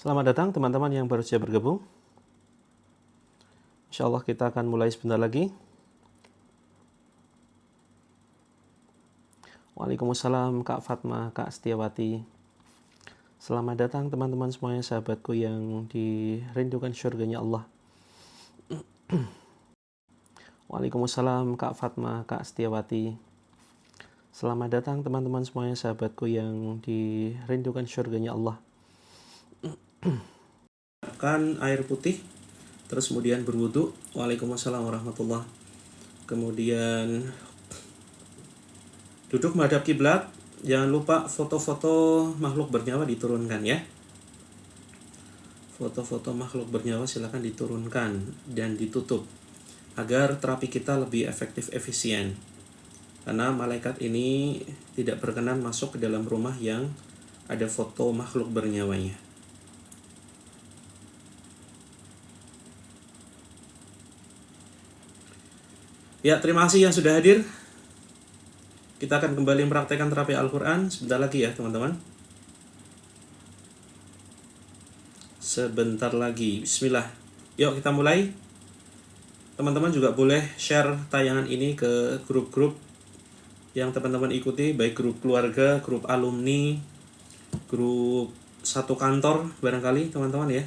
Selamat datang teman-teman yang baru saja bergabung. Insya Allah kita akan mulai sebentar lagi. Waalaikumsalam Kak Fatma, Kak Setiawati. Selamat datang teman-teman semuanya, sahabatku yang dirindukan syurganya Allah. Waalaikumsalam Kak Fatma, Kak Setiawati. Selamat datang teman-teman semuanya, sahabatku yang dirindukan syurganya Allah. Kan air putih, terus kemudian berwudu. Waalaikumsalam warahmatullah. Kemudian duduk menghadap kiblat. Jangan lupa foto-foto makhluk bernyawa diturunkan ya. Foto-foto makhluk bernyawa silakan diturunkan dan ditutup agar terapi kita lebih efektif efisien. Karena malaikat ini tidak berkenan masuk ke dalam rumah yang ada foto makhluk bernyawanya. Ya, terima kasih yang sudah hadir. Kita akan kembali mempraktekkan terapi Al-Quran sebentar lagi ya teman-teman. Sebentar lagi, bismillah. Yuk kita mulai. Teman-teman juga boleh share tayangan ini ke grup-grup yang teman-teman ikuti, baik grup keluarga, grup alumni, grup satu kantor barangkali teman-teman ya.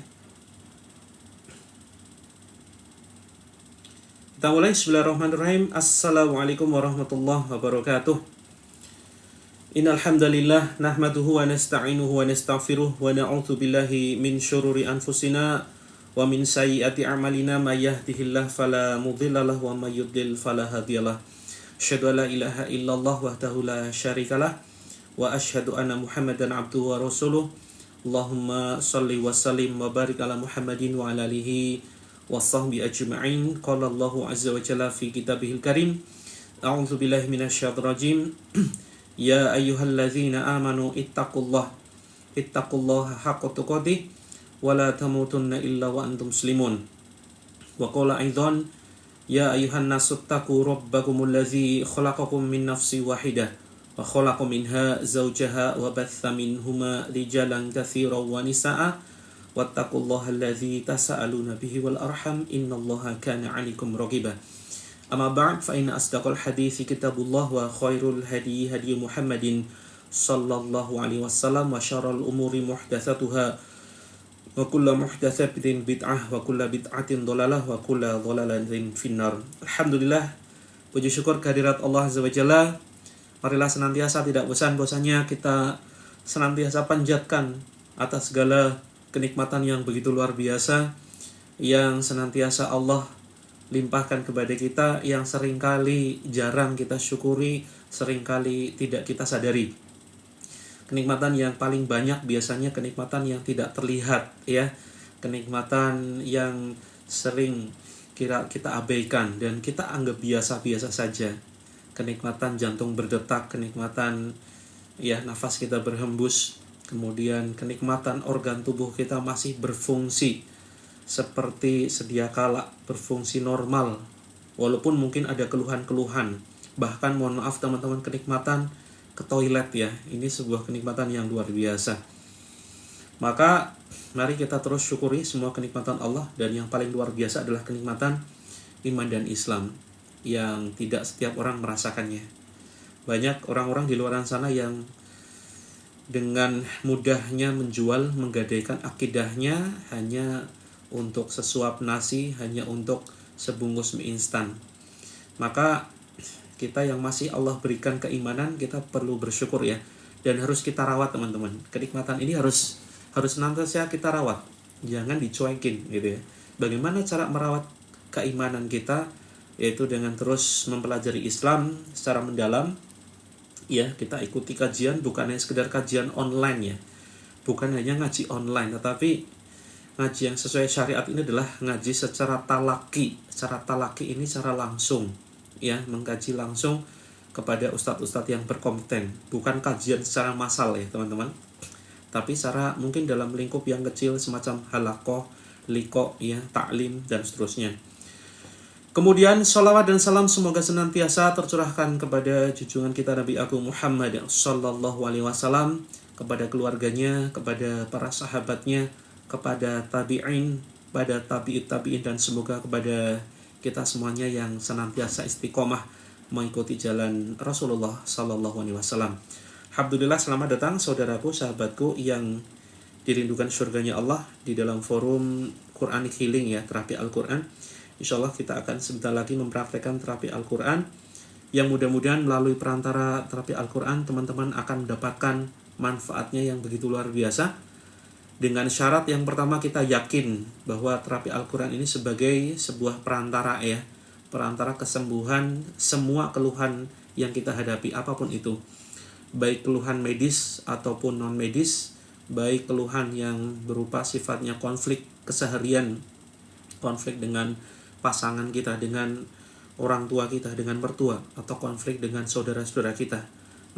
Kita mulai. Bismillahirrahmanirrahim. Assalamualaikum warahmatullahi wabarakatuh. Innal hamdalillah nahmaduhu wa nasta'inuhu wa nastaghfiruh wa na'udzu billahi min syururi anfusina wa min sayyiati a'malina may yahdihillahu fala mudhillalah wa may yudlil fala hadiyalah. Asyhadu an la ilaha illallah wahdahu la syarikalah wa asyhadu anna Muhammadan abduhu wa rasuluh. Allahumma shalli wa sallim wa barik ala Muhammadin wa ala alihi wasahbi ajma'in. Qala Allahu azza wa jalla fi kitabihil karim. A'udzu billahi minasyaitonir rajim. Ya ayyuhalladzina amanu ittaqullaha haqqa tuqatih wa la tamutunna illa wa antum muslimun. Wa qala aidan ya ayyuhan nasu taqu rabbakumul ladzi khalaqakum min nafsin wahidah wa khalaqa minha zawjaha wa batha minhuma rijalan katsiran wa nisaa wattaqullaha alladzi tasaaluna bihi wal arham innallaha kana 'alaikum raqiba. Amma ba'd, fa inna asdaqal hadithi kitabullah wa khairul hadi hadi Muhammadin sallallahu alaihi wasallam wa syarrul umuri muhdatsatuha wa kullu muhdatsatin bid'ah wa kullu bid'atin dhalalah wa kullu dhalalatin finnar. Alhamdulillah, puji syukur kehadirat Allah azza wa jalla. Marilah senantiasa tidak bosan-bosannya kita senantiasa panjatkan atas segala kenikmatan yang begitu luar biasa yang senantiasa Allah limpahkan kepada kita, yang seringkali jarang kita syukuri, seringkali tidak kita sadari. Kenikmatan yang paling banyak biasanya kenikmatan yang tidak terlihat ya, kenikmatan yang sering kita abaikan dan kita anggap biasa-biasa saja. Kenikmatan jantung berdetak, kenikmatan ya nafas kita berhembus, kemudian kenikmatan organ tubuh kita masih berfungsi seperti sedia kala, berfungsi normal walaupun mungkin ada keluhan-keluhan. Bahkan mohon maaf teman-teman, kenikmatan ke toilet ya, ini sebuah kenikmatan yang luar biasa. Maka mari kita terus syukuri semua kenikmatan Allah, dan yang paling luar biasa adalah kenikmatan iman dan Islam yang tidak setiap orang merasakannya. Banyak orang-orang di luar sana yang dengan mudahnya menjual, menggadaikan akidahnya hanya untuk sesuap nasi, hanya untuk sebungkus mie instan. Maka kita yang masih Allah berikan keimanan, kita perlu bersyukur ya, dan harus kita rawat teman-teman. Kenikmatan ini harus senantiasa kita rawat, jangan dicuekin gitu ya. Bagaimana cara merawat keimanan kita? Yaitu dengan terus mempelajari Islam secara mendalam ya. Kita ikuti kajian, bukan hanya sekedar kajian online ya, bukan hanya ngaji online, tetapi ngaji yang sesuai syariat ini adalah ngaji secara talaki. Secara talaki ini secara langsung ya, mengkaji langsung kepada ustadz-ustadz yang berkompeten. Bukan kajian secara massal ya teman-teman, tapi secara mungkin dalam lingkup yang kecil semacam halaqah, liqa ya, ta'lim dan seterusnya. Kemudian salawat dan salam semoga senantiasa tercurahkan kepada junjungan kita Nabi Agung Muhammad sallallahu alaihi wasallam, kepada keluarganya, kepada para sahabatnya, kepada tabi'in, pada tabi'in dan semoga kepada kita semuanya yang senantiasa istiqomah mengikuti jalan Rasulullah Sallallahu Alaihi Wasallam. Alhamdulillah, selamat datang saudaraku, sahabatku yang dirindukan surganya Allah di dalam forum Quranic Healing ya, terapi Al-Quran. Insyaallah kita akan sebentar lagi mempraktekkan terapi Al-Quran yang mudah-mudahan melalui perantara terapi Al-Quran teman-teman akan mendapatkan manfaatnya yang begitu luar biasa. Dengan syarat yang pertama, kita yakin bahwa terapi Al-Quran ini sebagai sebuah perantara ya, perantara kesembuhan semua keluhan yang kita hadapi apapun itu, baik keluhan medis ataupun non medis, baik keluhan yang berupa sifatnya konflik keseharian, konflik dengan pasangan kita, dengan orang tua kita, dengan mertua, atau konflik dengan saudara-saudara kita.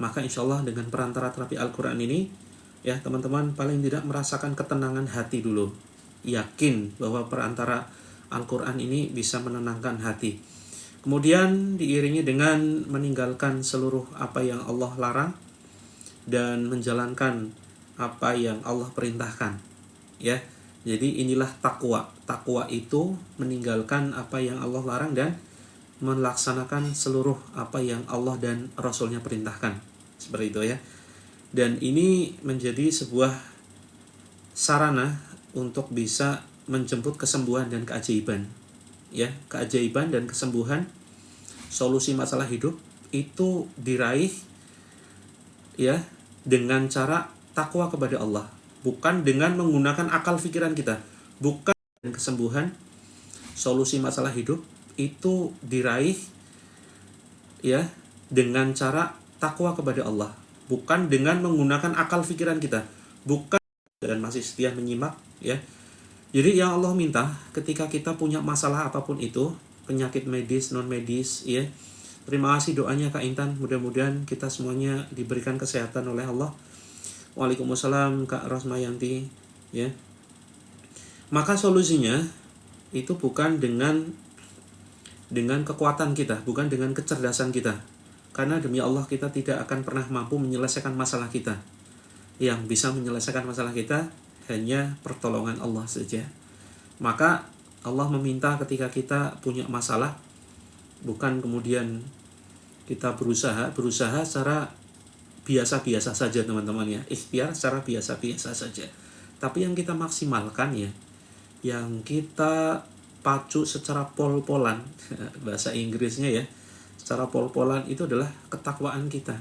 Maka insya Allah dengan perantara terapi Al-Quran ini ya teman-teman paling tidak merasakan ketenangan hati dulu. Yakin bahwa perantara Al-Quran ini bisa menenangkan hati. Kemudian diiringi dengan meninggalkan seluruh apa yang Allah larang dan menjalankan apa yang Allah perintahkan ya. Jadi inilah takwa. Takwa itu meninggalkan apa yang Allah larang dan melaksanakan seluruh apa yang Allah dan Rasulnya perintahkan. Seperti itu ya. Dan ini menjadi sebuah sarana untuk bisa menjemput kesembuhan dan keajaiban ya. Keajaiban dan kesembuhan, solusi masalah hidup itu diraih ya dengan cara takwa kepada Allah, bukan dengan menggunakan akal pikiran kita. Bukan. Dan kesembuhan, solusi masalah hidup itu diraih ya dengan cara takwa kepada Allah, bukan dengan menggunakan akal pikiran kita. Bukan. Dan masih setia menyimak ya. Jadi yang Allah minta ketika kita punya masalah apapun itu, penyakit medis, non medis ya. Terima kasih doanya Kak Intan, mudah-mudahan kita semuanya diberikan kesehatan oleh Allah. Waalaikumsalam Kak Rosmayanti ya. Maka solusinya itu bukan dengan kekuatan kita, bukan dengan kecerdasan kita. Karena demi Allah kita tidak akan pernah mampu menyelesaikan masalah kita. Yang bisa menyelesaikan masalah kita hanya pertolongan Allah saja. Maka Allah meminta ketika kita punya masalah, bukan kemudian kita berusaha secara biasa-biasa saja teman-teman ya, ikhtiar secara biasa-biasa saja. Tapi yang kita maksimalkan ya, yang kita pacu secara pol-polan, bahasa Inggrisnya ya, secara pol-polan itu adalah ketakwaan kita.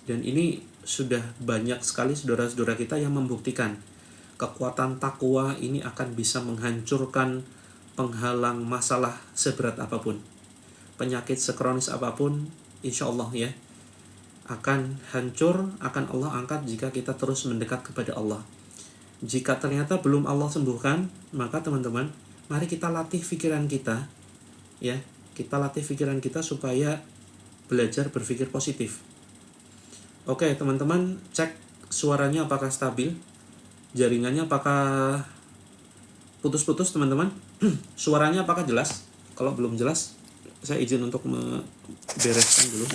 Dan ini sudah banyak sekali saudara-saudara kita yang membuktikan kekuatan takwa ini akan bisa menghancurkan penghalang masalah seberat apapun, penyakit sekronis apapun, insya Allah ya akan hancur, akan Allah angkat jika kita terus mendekat kepada Allah. Jika ternyata belum Allah sembuhkan, maka teman-teman, mari kita latih pikiran kita ya. Kita latih pikiran kita supaya belajar berpikir positif. Oke, teman-teman, cek suaranya apakah stabil, jaringannya apakah putus-putus teman-teman. Suaranya apakah jelas? Kalau belum jelas, saya izin untuk membereskan dulu.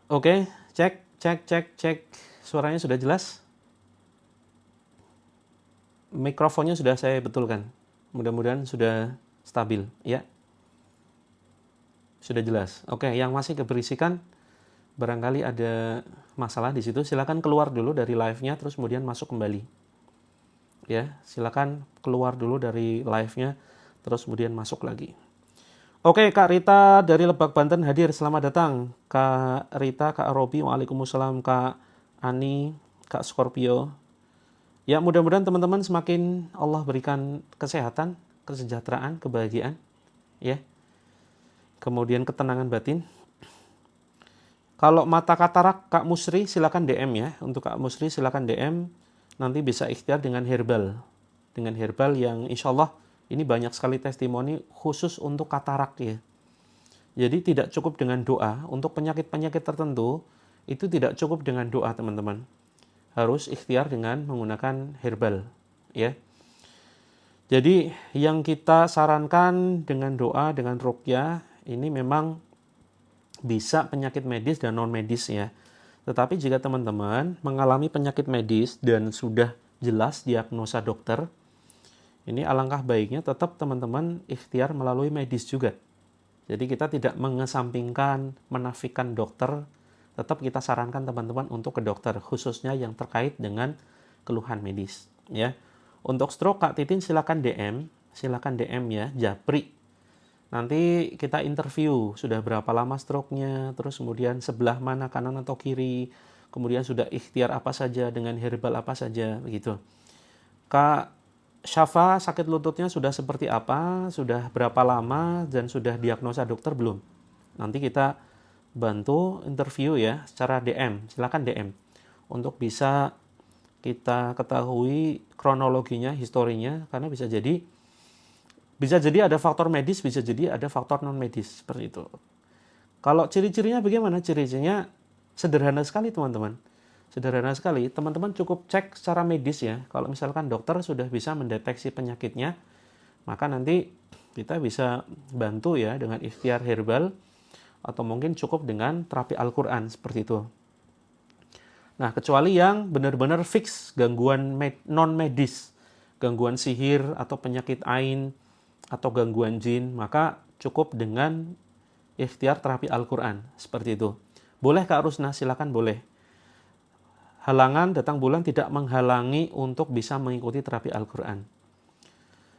Oke, cek. Suaranya sudah jelas? Mikrofonnya sudah saya betulkan. Mudah-mudahan sudah stabil, ya. Sudah jelas. Oke, yang masih keberisikan, barangkali ada masalah di situ, silakan keluar dulu dari live-nya, terus kemudian masuk kembali. Ya, silakan keluar dulu dari live-nya, terus kemudian masuk lagi. Oke, Kak Rita dari Lebak, Banten hadir. Selamat datang. Kak Rita, Kak Robi, waalaikumsalam. Kak Ani, Kak Scorpio. Ya, mudah-mudahan teman-teman semakin Allah berikan kesehatan, kesejahteraan, kebahagiaan. Ya. Kemudian ketenangan batin. Kalau mata katarak, Kak Musri silakan DM ya. Untuk Kak Musri silakan DM. Nanti bisa ikhtiar dengan herbal. Dengan herbal yang insya Allah ini banyak sekali testimoni khusus untuk katarak ya. Jadi tidak cukup dengan doa. Untuk penyakit-penyakit tertentu, itu tidak cukup dengan doa teman-teman. harus ikhtiar dengan menggunakan herbal, ya. Jadi yang kita sarankan dengan doa, dengan ruqyah, ini memang bisa penyakit medis dan non medis ya. Tetapi jika teman-teman mengalami penyakit medis dan sudah jelas diagnosa dokter, ini alangkah baiknya tetap teman-teman ikhtiar melalui medis juga. Jadi kita tidak mengesampingkan, menafikan dokter, tetap kita sarankan teman-teman untuk ke dokter, khususnya yang terkait dengan keluhan medis. Ya, untuk stroke Kak Titin silakan DM ya, Japri. Nanti kita interview sudah berapa lama stroke-nya, terus kemudian sebelah mana, kanan atau kiri, kemudian sudah ikhtiar apa saja, dengan herbal apa saja, begitu. Kak Syafa sakit lututnya sudah seperti apa, sudah berapa lama, dan sudah diagnosa dokter belum? Nanti kita bantu interview ya, secara DM, silakan DM. Untuk bisa kita ketahui kronologinya, historinya, karena bisa jadi ada faktor medis, bisa jadi ada faktor non medis, seperti itu. Kalau ciri-cirinya bagaimana? Ciri-cirinya sederhana sekali teman-teman. Sederhana sekali, teman-teman cukup cek secara medis ya. Kalau misalkan dokter sudah bisa mendeteksi penyakitnya, maka nanti kita bisa bantu ya dengan ikhtiar herbal, atau mungkin cukup dengan terapi Al-Quran, seperti itu. Nah, kecuali yang benar-benar fix gangguan non medis, gangguan sihir atau penyakit ain, atau gangguan jin, maka cukup dengan ikhtiar terapi Al-Quran, seperti itu. Boleh Kak Rusna, silakan boleh. Halangan datang bulan tidak menghalangi untuk bisa mengikuti terapi Al-Quran.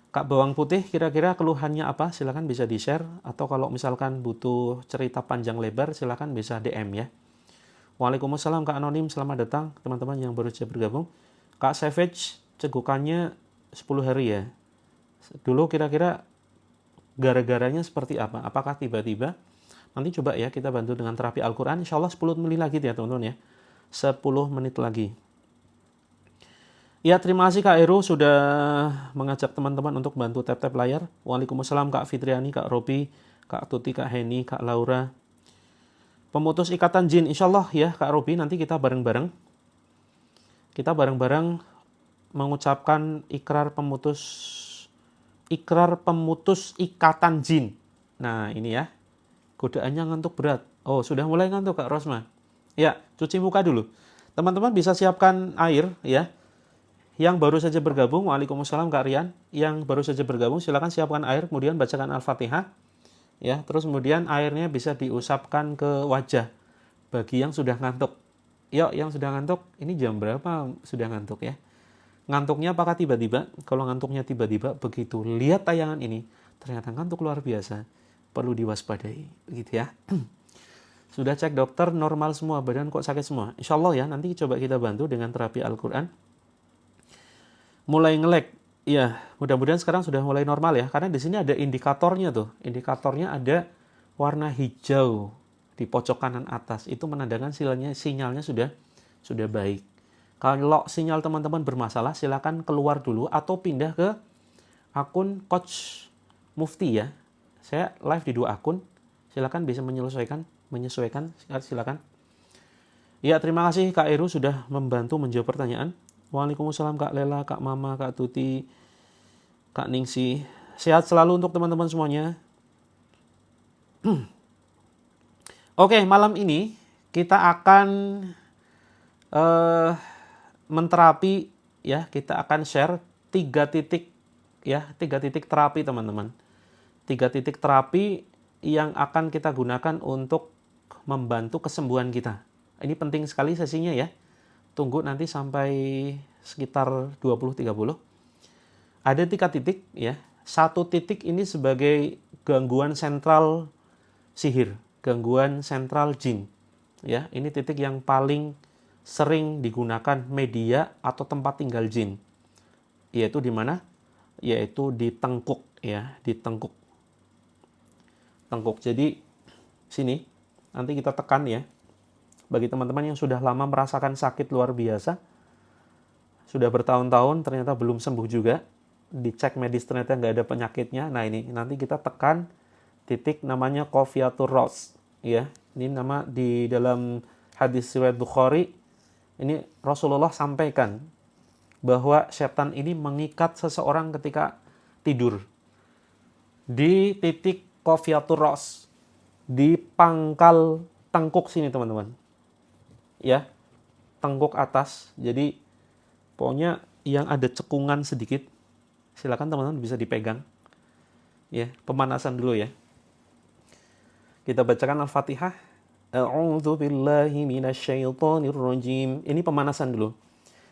Kak Bawang Putih, kira-kira keluhannya apa? Silakan bisa di-share, atau kalau misalkan butuh cerita panjang lebar, silakan bisa DM ya. Waalaikumsalam Kak Anonim, selamat datang teman-teman yang baru saja bergabung. Kak Savage, cegukannya 10 hari ya. Dulu kira-kira gara-garanya seperti apa? Apakah tiba-tiba? Nanti coba ya kita bantu dengan terapi Al-Quran. Insya Allah 10 menit lagi ya teman-teman ya. 10 menit lagi. Ya, terima kasih Kak Eru sudah mengajak teman-teman untuk bantu tap-tap layar. Waalaikumsalam Kak Fitriani, Kak Robi, Kak Tuti, Kak Heni, Kak Laura. Pemutus ikatan jin, insya Allah ya Kak Robi, nanti kita bareng-bareng. Kita bareng-bareng mengucapkan ikrar pemutus ikatan jin. Nah, ini ya. Godaannya ngantuk berat. Oh, sudah mulai ngantuk Kak Rosma. Ya, cuci muka dulu. Teman-teman bisa siapkan air ya. Yang baru saja bergabung, waalaikumsalam Kak Rian. Yang baru saja bergabung, silakan siapkan air, kemudian bacakan Al-Fatihah. Ya, terus kemudian airnya bisa diusapkan ke wajah bagi yang sudah ngantuk. Yuk, yang sudah ngantuk, ini jam berapa sudah ngantuk ya? Ngantuknya apakah tiba-tiba? Kalau ngantuknya tiba-tiba, begitu lihat tayangan ini, ternyata ngantuk luar biasa, perlu diwaspadai, begitu ya. Sudah cek dokter, normal semua, badan kok sakit semua. Insya Allah ya, nanti coba kita bantu dengan terapi Al-Quran. Mulai nge-lag, ya mudah-mudahan sekarang sudah mulai normal ya, karena di sini ada indikatornya tuh. Indikatornya ada warna hijau di pojok kanan atas, itu menandakan sinyalnya sudah baik. Kalau sinyal teman-teman bermasalah, silakan keluar dulu atau pindah ke akun Coach Mufti ya. Saya live di 2 akun, silakan bisa menyesuaikan, silakan. Ya, terima kasih Kak Eru sudah membantu menjawab pertanyaan. Waalaikumsalam Kak Lela, Kak Mama, Kak Tuti, Kak Ningsi. Sehat selalu untuk teman-teman semuanya. Oke, malam ini kita akan menterapi ya, kita akan share 3 titik ya, 3 titik terapi teman-teman. 3 titik terapi yang akan kita gunakan untuk membantu kesembuhan kita. Ini penting sekali sesinya ya. Tunggu nanti sampai sekitar 20-30. Ada 3 titik ya. 1 titik ini sebagai gangguan sentral sihir, gangguan sentral jin. Ya, ini titik yang paling sering digunakan media atau tempat tinggal jin. Yaitu di mana? Yaitu di tengkuk ya, di tengkuk. Tengkuk. Jadi sini nanti kita tekan ya. Bagi teman-teman yang sudah lama merasakan sakit luar biasa, sudah bertahun-tahun ternyata belum sembuh juga, dicek medis ternyata nggak ada penyakitnya. Nah, ini nanti kita tekan titik namanya Qofiatur Ras ya. Ini nama di dalam hadis riwayat Bukhari, Ini Rasulullah sampaikan bahwa setan ini mengikat seseorang ketika tidur di titik kofiatur ros, di pangkal tengkuk sini teman-teman, ya, tengkuk atas. Jadi pokoknya yang ada cekungan sedikit, silakan teman-teman bisa dipegang, ya. Pemanasan dulu ya. Kita bacakan Al-Fatihah. A'udzu billahi minasyaitonir rajim. Ini pemanasan dulu.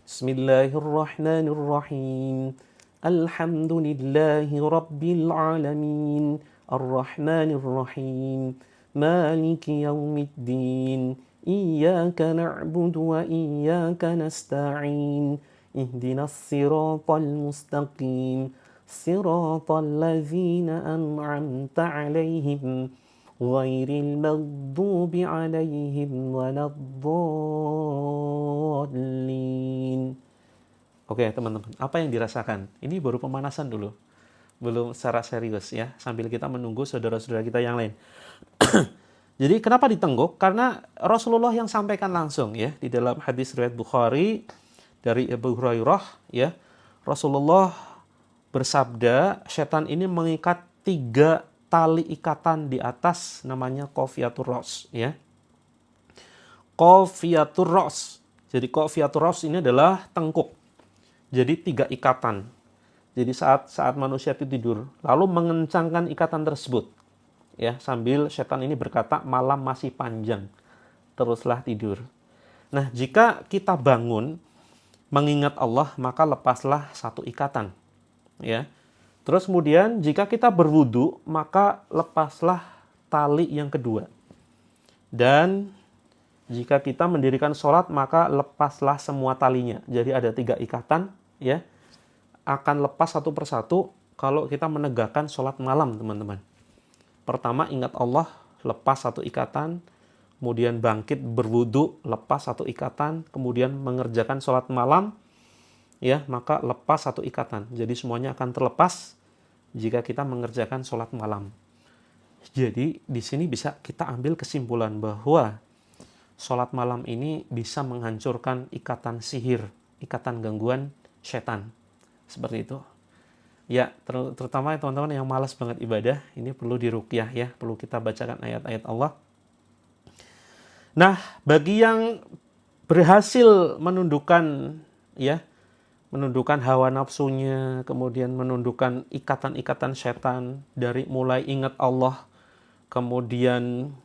Bismillahirrahmanirrahim. Alhamdulillahi rabbil alamin. Ar-Rahmanir Rahim. Maliki yaumiddin. Iyyaka na'budu wa iyyaka nasta'in. Ihdinas siratal mustaqim. Siratal ladzina an'amta 'alaihim. Ghairil maghdubi 'alaihim waladdallin. Oke, teman-teman, apa yang dirasakan? Ini baru pemanasan dulu. Belum secara serius ya, sambil kita menunggu saudara-saudara kita yang lain. Jadi kenapa ditengguk? Karena Rasulullah yang sampaikan langsung ya di dalam hadis riwayat Bukhari dari Abu Hurairah ya. Rasulullah bersabda, setan ini mengikat 3 tali ikatan di atas, namanya kofiatur ros ya. Kofiatur ros. Jadi kofiatur ros ini adalah tengkuk. Jadi 3 ikatan. Jadi saat manusia itu tidur, lalu mengencangkan ikatan tersebut ya, sambil setan ini berkata, malam masih panjang, teruslah tidur. Nah, jika kita bangun mengingat Allah, maka lepaslah 1 ikatan ya. Terus kemudian jika kita berwudu, maka lepaslah tali yang kedua. Dan jika kita mendirikan sholat, maka lepaslah semua talinya. Jadi ada 3 ikatan ya. Akan lepas satu persatu kalau kita menegakkan sholat malam, teman-teman. Pertama, ingat Allah, lepas 1 ikatan. Kemudian bangkit berwudu, lepas 1 ikatan. Kemudian mengerjakan sholat malam, ya, maka lepas 1 ikatan. Jadi semuanya akan terlepas jika kita mengerjakan sholat malam. Jadi di sini bisa kita ambil kesimpulan bahwa sholat malam ini bisa menghancurkan ikatan sihir, ikatan gangguan setan. Seperti itu. Ya, terutama teman-teman yang malas banget ibadah, ini perlu diruqyah ya, perlu kita bacakan ayat-ayat Allah. Nah, bagi yang berhasil menundukkan hawa nafsunya, kemudian menundukkan ikatan-ikatan setan dari mulai ingat Allah, kemudian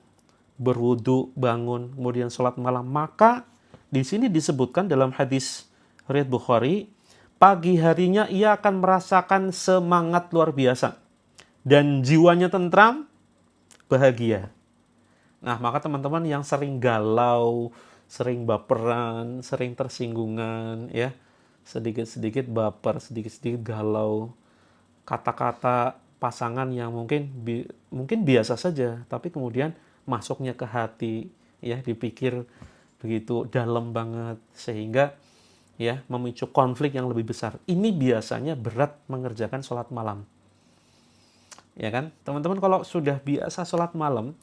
berwudu, bangun, kemudian sholat malam, maka di sini disebutkan dalam hadis riwayat Bukhari, pagi harinya ia akan merasakan semangat luar biasa dan jiwanya tentram, bahagia. Nah, maka teman-teman yang sering galau, sering baperan, sering tersinggungan ya, sedikit-sedikit baper, sedikit-sedikit galau, kata-kata pasangan yang mungkin biasa saja, tapi kemudian masuknya ke hati, ya, dipikir begitu dalam banget, sehingga ya memicu konflik yang lebih besar. Ini biasanya berat mengerjakan sholat malam. Ya kan? Teman-teman kalau sudah biasa sholat malam,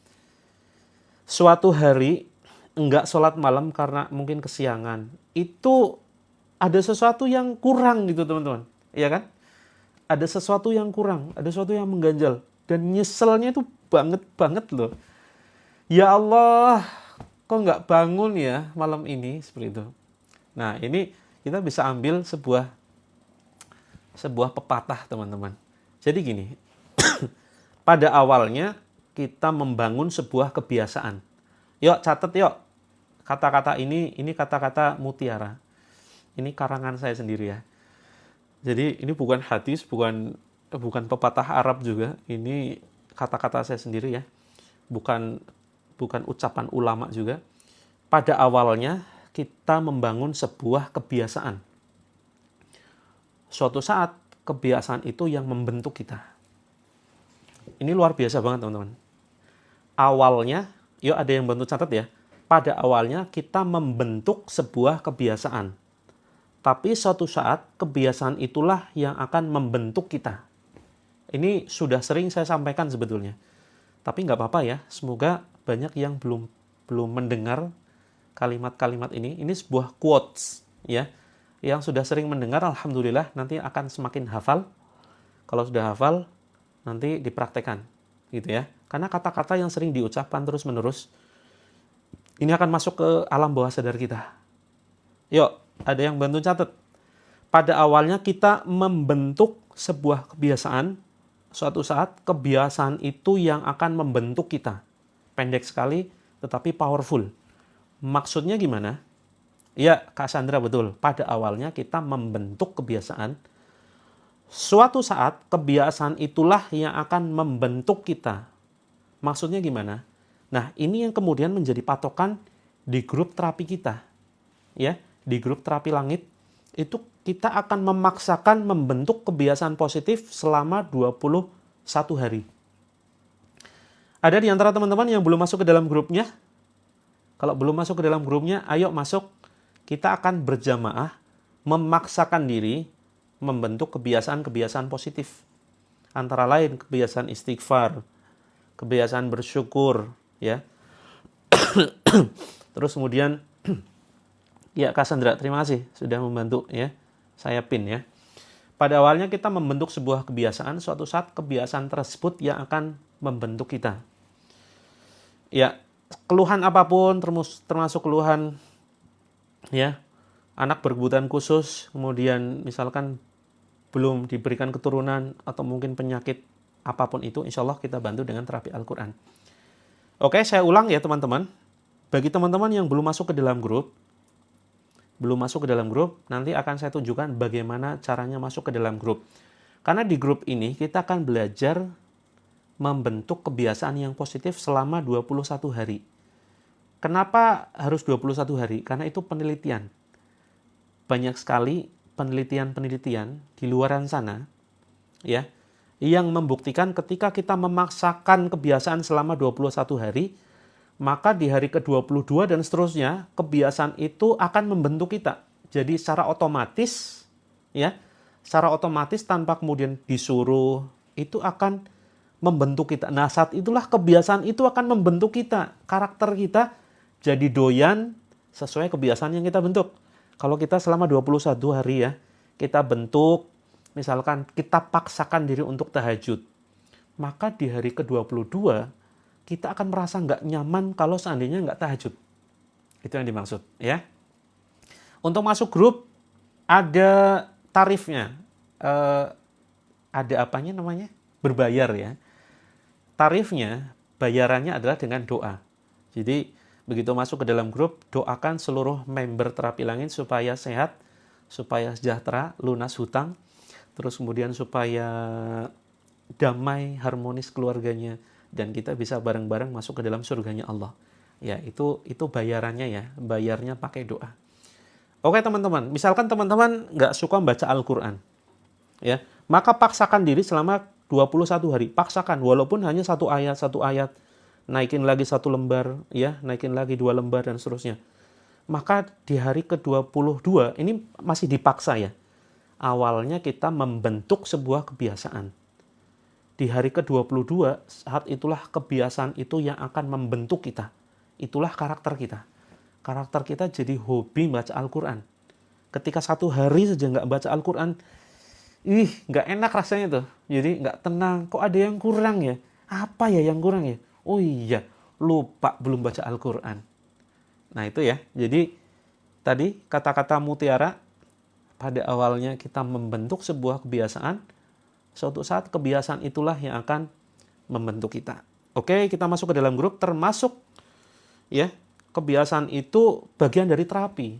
suatu hari enggak sholat malam karena mungkin kesiangan, itu ada sesuatu yang kurang gitu teman-teman, ya kan? Ada sesuatu yang kurang, ada sesuatu yang mengganjal, dan nyeselnya itu banget loh. Ya Allah, kok nggak bangun ya malam ini, seperti itu. Nah, ini kita bisa ambil sebuah pepatah teman-teman. Jadi gini, pada awalnya kita membangun sebuah kebiasaan. Yuk catat yuk, kata-kata ini kata-kata mutiara. Ini karangan saya sendiri ya. Jadi ini bukan hadis, bukan pepatah Arab juga. Ini kata-kata saya sendiri ya. Bukan ucapan ulama juga. Pada awalnya kita membangun sebuah kebiasaan. Suatu saat kebiasaan itu yang membentuk kita. Ini luar biasa banget teman-teman. Awalnya, yuk ada yang bantu catat ya. Pada awalnya kita membentuk sebuah kebiasaan. Tapi suatu saat kebiasaan itulah yang akan membentuk kita. Ini sudah sering saya sampaikan sebetulnya. Tapi nggak apa-apa ya. Semoga banyak yang belum mendengar kalimat-kalimat ini sebuah quotes ya. Yang sudah sering mendengar alhamdulillah nanti akan semakin hafal. Kalau sudah hafal nanti dipraktekkan gitu ya. Karena kata-kata yang sering diucapkan terus-menerus ini akan masuk ke alam bawah sadar kita. Yuk, ada yang bantu catat. Pada awalnya kita membentuk sebuah kebiasaan, suatu saat kebiasaan itu yang akan membentuk kita. Pendek sekali tetapi powerful. Maksudnya gimana? Ya, Kak Sandra betul. Pada awalnya kita membentuk kebiasaan. Suatu saat kebiasaan itulah yang akan membentuk kita. Maksudnya gimana? Nah, ini yang kemudian menjadi patokan di grup terapi kita. Ya, di grup terapi langit itu kita akan memaksakan membentuk kebiasaan positif selama 21 hari. Ada di antara teman-teman yang belum masuk ke dalam grupnya? Kalau belum masuk ke dalam grupnya, ayo masuk. Kita akan berjamaah memaksakan diri membentuk kebiasaan-kebiasaan positif. Antara lain kebiasaan istighfar, kebiasaan bersyukur, ya. Terus kemudian ya Kak Sandra, terima kasih sudah membantu ya. Saya pin ya. Pada awalnya kita membentuk sebuah kebiasaan, suatu saat kebiasaan tersebut yang akan membentuk kita. Ya, keluhan apapun termasuk keluhan ya, anak berkebutuhan khusus, kemudian misalkan belum diberikan keturunan atau mungkin penyakit apapun itu, insya Allah kita bantu dengan terapi Al-Quran. Oke, saya ulang ya teman-teman. Bagi teman-teman yang belum masuk ke dalam grup, nanti akan saya tunjukkan bagaimana caranya masuk ke dalam grup. Karena di grup ini kita akan belajar membentuk kebiasaan yang positif selama 21 hari. Kenapa harus 21 hari? Karena itu penelitian. Banyak sekali penelitian di luaran sana ya yang membuktikan ketika kita memaksakan kebiasaan selama 21 hari, maka di hari ke-22 dan seterusnya kebiasaan itu akan membentuk kita. Jadi secara otomatis ya, secara otomatis tanpa kemudian disuruh itu akan membentuk kita. Nah, saat itulah kebiasaan itu akan membentuk kita. Karakter kita jadi doyan sesuai kebiasaan yang kita bentuk. Kalau kita selama 21 hari ya, kita bentuk, misalkan kita paksakan diri untuk tahajud, maka di hari ke-22, kita akan merasa nggak nyaman kalau seandainya nggak tahajud. Itu yang dimaksud ya. Untuk masuk grup, ada tarifnya. Ada apanya namanya? Berbayar ya. Tarifnya, bayarannya adalah dengan doa. Jadi, begitu masuk ke dalam grup, doakan seluruh member terapi langit supaya sehat, supaya sejahtera, lunas hutang, terus kemudian supaya damai, harmonis keluarganya, dan kita bisa bareng-bareng masuk ke dalam surganya Allah. Ya, itu bayarannya ya, bayarnya pakai doa. Oke teman-teman, misalkan teman-teman nggak suka baca Al-Quran, ya, maka paksakan diri selama 21 hari, paksakan, walaupun hanya satu ayat, naikin lagi 1 lembar, ya, naikin lagi 2 lembar, dan seterusnya. Maka di hari ke-22, ini masih dipaksa ya. Awalnya kita membentuk sebuah kebiasaan. Di hari ke-22, saat itulah kebiasaan itu yang akan membentuk kita. Itulah karakter kita. Karakter kita jadi hobi baca Al-Quran. Ketika 1 hari saja nggak baca Al-Quran, nggak enak rasanya tuh. Jadi nggak tenang, kok ada yang kurang ya? Apa ya yang kurang ya? Oh iya, lupa belum baca Al-Quran. Nah itu ya, jadi tadi kata-kata mutiara, pada awalnya kita membentuk sebuah kebiasaan, suatu saat kebiasaan itulah yang akan membentuk kita. Oke, kita masuk ke dalam grup, termasuk ya, kebiasaan itu bagian dari terapi.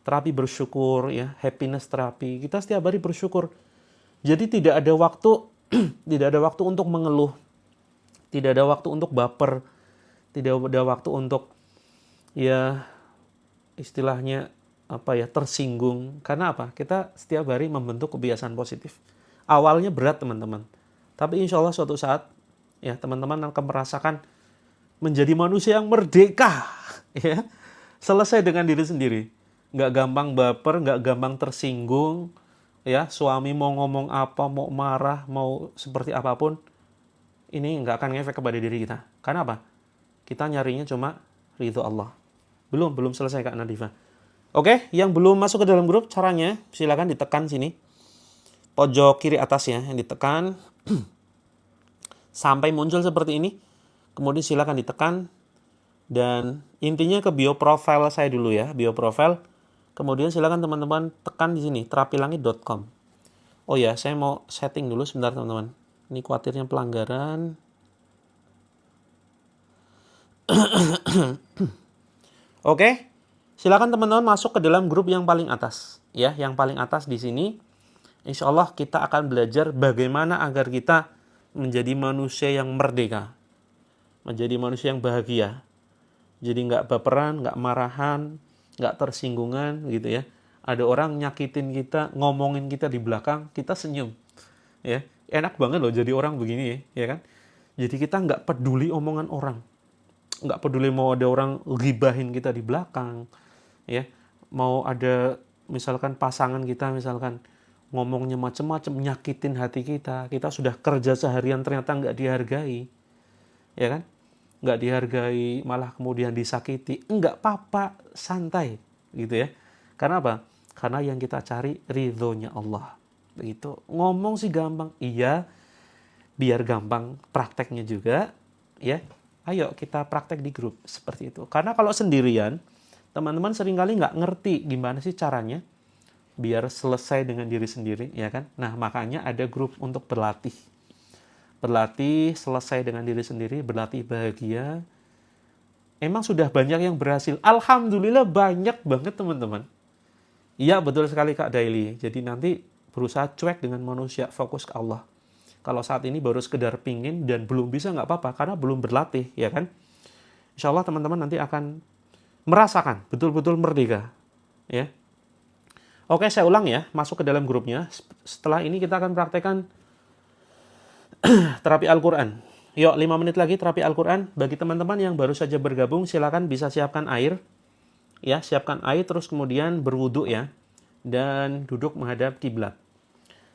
Terapi bersyukur ya, happiness terapi. Kita setiap hari bersyukur. Jadi tidak ada waktu tidak ada waktu untuk mengeluh. Tidak ada waktu untuk baper, tidak ada waktu untuk ya istilahnya tersinggung. Karena apa? Kita setiap hari membentuk kebiasaan positif. Awalnya berat teman-teman, tapi insya Allah suatu saat ya teman-teman akan merasakan menjadi manusia yang merdeka, ya, selesai dengan diri sendiri, nggak gampang baper, nggak gampang tersinggung, ya, suami mau ngomong apa, mau marah, mau seperti apapun. Ini nggak akan ngefek kepada diri kita. Karena apa? Kita nyarinya cuma ridho Allah. Belum selesai Kak Nadifa. Oke, yang belum masuk ke dalam grup, caranya silakan ditekan sini. Pojok kiri atas ya, yang ditekan sampai muncul seperti ini. Kemudian silakan ditekan dan intinya ke bio profile saya dulu ya, bio profile. Kemudian silakan teman-teman tekan di sini terapilangit.com. Oh ya, saya mau setting dulu sebentar teman-teman. Ini khawatirnya pelanggaran. Oke. Silakan teman-teman masuk ke dalam grup yang paling atas. Ya, yang paling atas di sini. Insya Allah kita akan belajar bagaimana agar kita menjadi manusia yang merdeka. Menjadi manusia yang bahagia. Jadi nggak baperan, nggak marahan, nggak tersinggungan gitu ya. Ada orang nyakitin kita, ngomongin kita di belakang, kita senyum. Ya, enak banget loh jadi orang begini ya kan. Jadi kita nggak peduli omongan orang. Nggak peduli mau ada orang ghibahin kita di belakang. Ya, mau ada misalkan pasangan kita misalkan ngomongnya macam-macam nyakitin hati kita sudah kerja seharian ternyata nggak dihargai, ya kan, nggak dihargai malah kemudian disakiti, nggak apa-apa, santai gitu ya. Karena apa? Karena yang kita cari ridhonya Allah. Begitu. Ngomong sih gampang, iya, biar gampang prakteknya juga ya. Ayo kita praktek di grup seperti itu. Karena kalau sendirian teman-teman seringkali nggak ngerti gimana sih caranya biar selesai dengan diri sendiri, ya kan? Nah, makanya ada grup untuk berlatih. Berlatih selesai dengan diri sendiri, berlatih bahagia. Emang sudah banyak yang berhasil. Alhamdulillah banyak banget teman-teman. Iya, betul sekali Kak Daily. Jadi nanti berusaha cuek dengan manusia, fokus ke Allah. Kalau saat ini baru sekedar pingin dan belum bisa nggak apa-apa, karena belum berlatih, ya kan? Insya Allah teman-teman nanti akan merasakan betul-betul merdeka, ya. Oke, saya ulang ya, masuk ke dalam grupnya. Setelah ini kita akan praktekkan terapi Al-Quran. Yuk, 5 menit lagi terapi Al-Quran. Bagi teman-teman yang baru saja bergabung, silakan bisa siapkan air. Ya, siapkan air, terus kemudian berwudu ya. Dan duduk menghadap kiblat.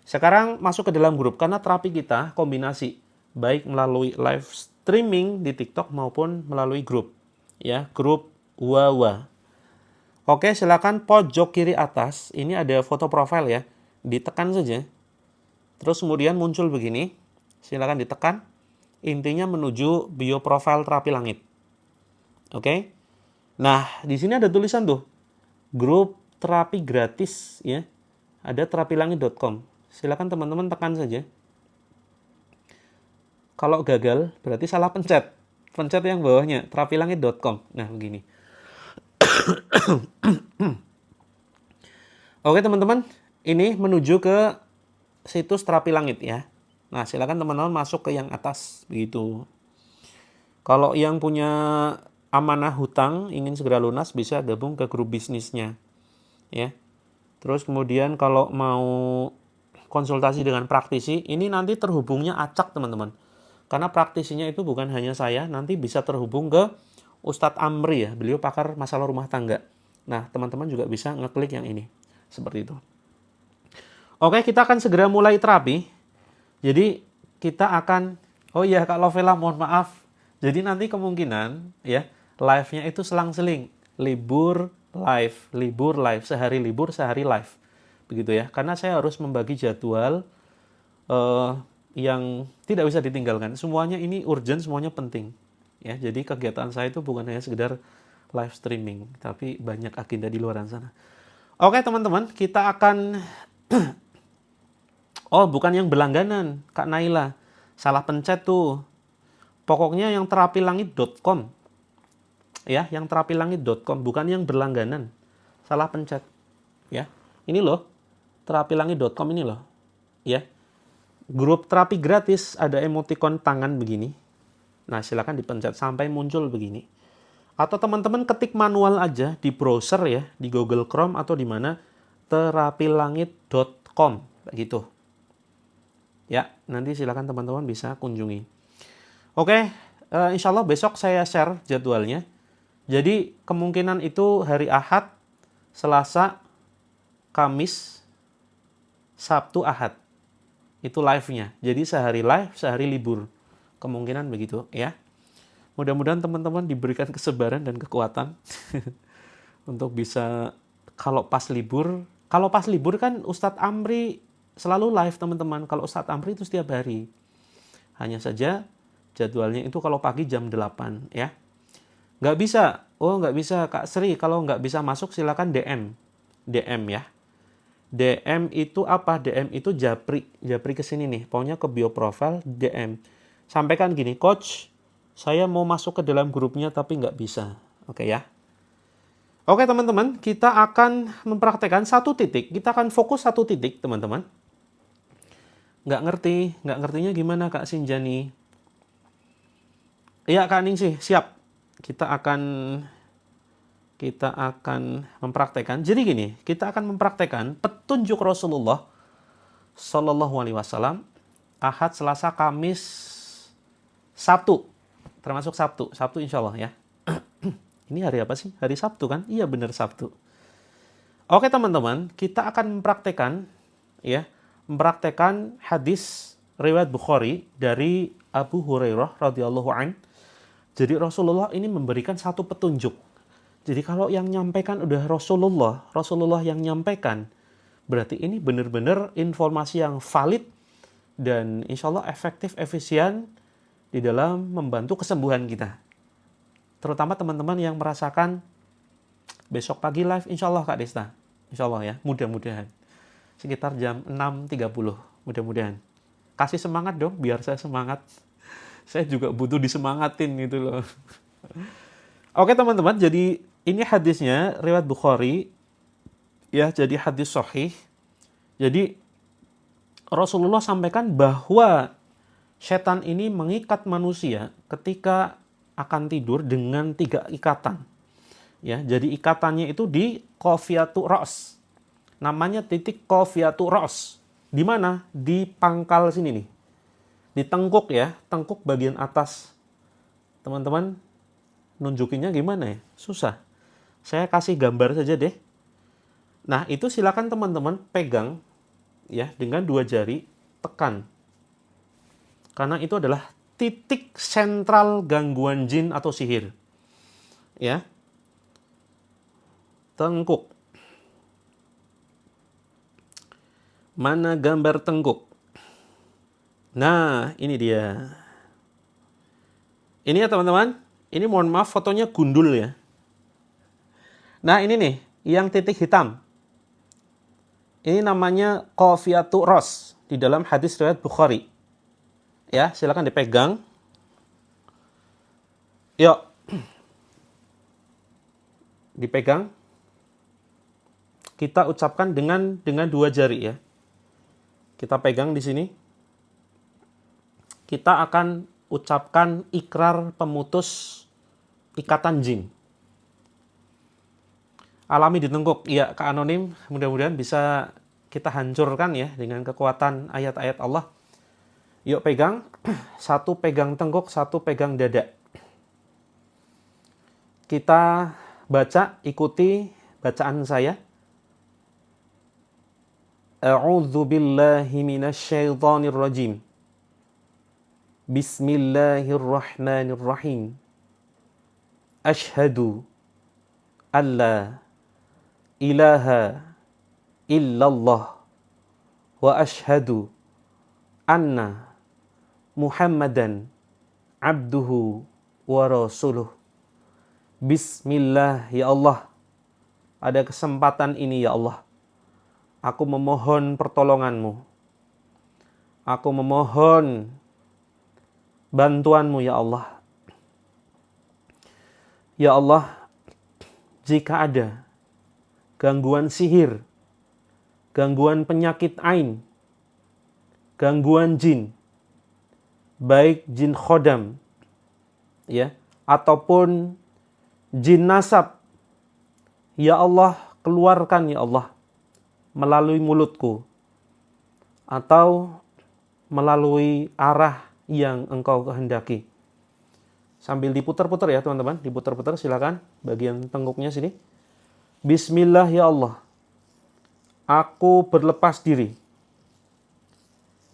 Sekarang masuk ke dalam grup, karena terapi kita kombinasi. Baik melalui live streaming di TikTok maupun melalui grup. Ya, grup Wawa. Oke, silakan pojok kiri atas, ini ada foto profil ya, ditekan saja. Terus kemudian muncul begini, silakan ditekan. Intinya menuju bio profil terapi langit. Oke. Nah, di sini ada tulisan tuh, grup terapi gratis ya. Ada terapilangit.com. Silakan teman-teman tekan saja. Kalau gagal, berarti salah pencet. Pencet yang bawahnya, terapilangit.com. Nah, begini. Oke teman-teman, ini menuju ke situs terapi langit ya. Nah, silakan teman-teman masuk ke yang atas begitu. Kalau yang punya amanah hutang ingin segera lunas bisa gabung ke grup bisnisnya ya. Terus kemudian kalau mau konsultasi dengan praktisi, ini nanti terhubungnya acak teman-teman. Karena praktisinya itu bukan hanya saya, nanti bisa terhubung ke Ustadz Amri ya, beliau pakar masalah rumah tangga. Nah, teman-teman juga bisa ngeklik yang ini. Seperti itu. Oke, kita akan segera mulai terapi. Jadi, kita akan, oh iya Kak Lovela, mohon maaf. Jadi nanti kemungkinan ya, live-nya itu selang-seling. Libur, live. Sehari libur, sehari live. Begitu ya. Karena saya harus membagi jadwal yang tidak bisa ditinggalkan. Semuanya ini urgent, semuanya penting. Ya, jadi kegiatan saya itu bukan hanya sekedar live streaming, tapi banyak agenda di luar sana. Oke teman-teman, kita akan oh bukan yang berlangganan Kak Naila, salah pencet tuh. Pokoknya yang terapilangit.com ya, yang terapilangit.com, bukan yang berlangganan, salah pencet ya. Ini loh, terapilangit.com ini loh ya. Grup terapi gratis, ada emoticon tangan begini. Nah, silakan dipencet sampai muncul begini. Atau teman-teman ketik manual aja di browser ya, di Google Chrome atau di mana, terapilangit.com begitu. Ya, nanti silakan teman-teman bisa kunjungi. Oke, insya Allah besok saya share jadwalnya. Jadi kemungkinan itu hari Ahad, Selasa, Kamis, Sabtu, Ahad. Itu live-nya. Jadi sehari live, sehari libur. Kemungkinan begitu ya. Mudah-mudahan teman-teman diberikan kesabaran dan kekuatan untuk bisa kalau pas libur kan Ustadz Amri selalu live teman-teman. Kalau Ustadz Amri itu setiap hari. Hanya saja jadwalnya itu kalau pagi jam 8 ya. Nggak bisa. Oh nggak bisa Kak Sri. Kalau nggak bisa masuk silakan DM. DM ya. DM itu apa? DM itu japri ke sini nih. Pokoknya ke bio profile DM. Sampaikan gini, Coach, saya mau masuk ke dalam grupnya tapi nggak bisa. Oke ya. Oke teman-teman, kita akan mempraktekkan satu titik. Kita akan fokus satu titik teman-teman. Nggak ngertinya gimana Kak Sinjani? Iya Kak Ningsih, siap. Kita akan mempraktekkan. Jadi gini, kita akan mempraktekkan petunjuk Rasulullah Shallallahu Alaihi Wasallam Ahad, Selasa, Kamis, Sabtu, termasuk Sabtu. Sabtu insya Allah ya. Ini hari apa sih? Hari Sabtu kan? Iya benar Sabtu. Oke teman-teman, kita akan mempraktekkan hadis riwayat Bukhari dari Abu Hurairah radhiyallahu an. Jadi Rasulullah ini memberikan satu petunjuk. Jadi kalau yang nyampaikan udah Rasulullah yang nyampaikan, berarti ini benar-benar informasi yang valid dan insya Allah efektif, efisien di dalam membantu kesembuhan kita. Terutama teman-teman yang merasakan besok pagi live, insya Allah Kak Desta. Insya Allah ya, mudah-mudahan. Sekitar jam 6.30, mudah-mudahan. Kasih semangat dong, biar saya semangat. Saya juga butuh disemangatin gitu loh. Oke teman-teman, jadi ini hadisnya riwayat Bukhari. Ya, jadi hadis sahih. Jadi Rasulullah sampaikan bahwa setan ini mengikat manusia ketika akan tidur dengan 3 ikatan. Ya, jadi ikatannya itu di qafiyatu ra's. Namanya titik qafiyatu ra's. Di mana? Di pangkal sini nih. Di tengkuk ya, tengkuk bagian atas. Teman-teman nunjukinnya gimana ya? Susah. Saya kasih gambar saja deh. Nah, itu silakan teman-teman pegang ya dengan 2 jari, tekan. Karena itu adalah titik sentral gangguan jin atau sihir. Ya. Tengkuk. Mana gambar tengkuk? Nah, ini dia. Ini ya teman-teman. Ini mohon maaf fotonya gundul ya. Nah, ini nih yang titik hitam. Ini namanya qafiyatu ra's di dalam hadis riwayat Bukhari. Ya, silakan dipegang. Yuk. Dipegang. Kita ucapkan dengan 2 jari ya. Kita pegang di sini. Kita akan ucapkan ikrar pemutus ikatan jin. Alami di tengkuk. Ya, Kak Anonim, mudah-mudahan bisa kita hancurkan ya dengan kekuatan ayat-ayat Allah. Yuk pegang. 1 pegang tengkuk, 1 pegang dada. Kita baca, ikuti bacaan saya. A'udzu billahi minasyaitonir rajim. Bismillahirrahmanirrahim. Asyhadu alla ilaha illallah wa asyhadu anna Muhammadan abduhu wa rasuluh. Bismillah ya Allah. Pada kesempatan ini ya Allah, aku memohon pertolonganmu. Aku memohon bantuanmu ya Allah. Ya Allah, jika ada gangguan sihir, gangguan penyakit ain, gangguan jin, baik jin khodam ya, ataupun jin nasab, ya Allah, keluarkan ya Allah melalui mulutku atau melalui arah yang engkau kehendaki. Sambil diputar-putar ya teman-teman, diputar-putar silakan bagian tengkuknya sini. Bismillah ya Allah, aku berlepas diri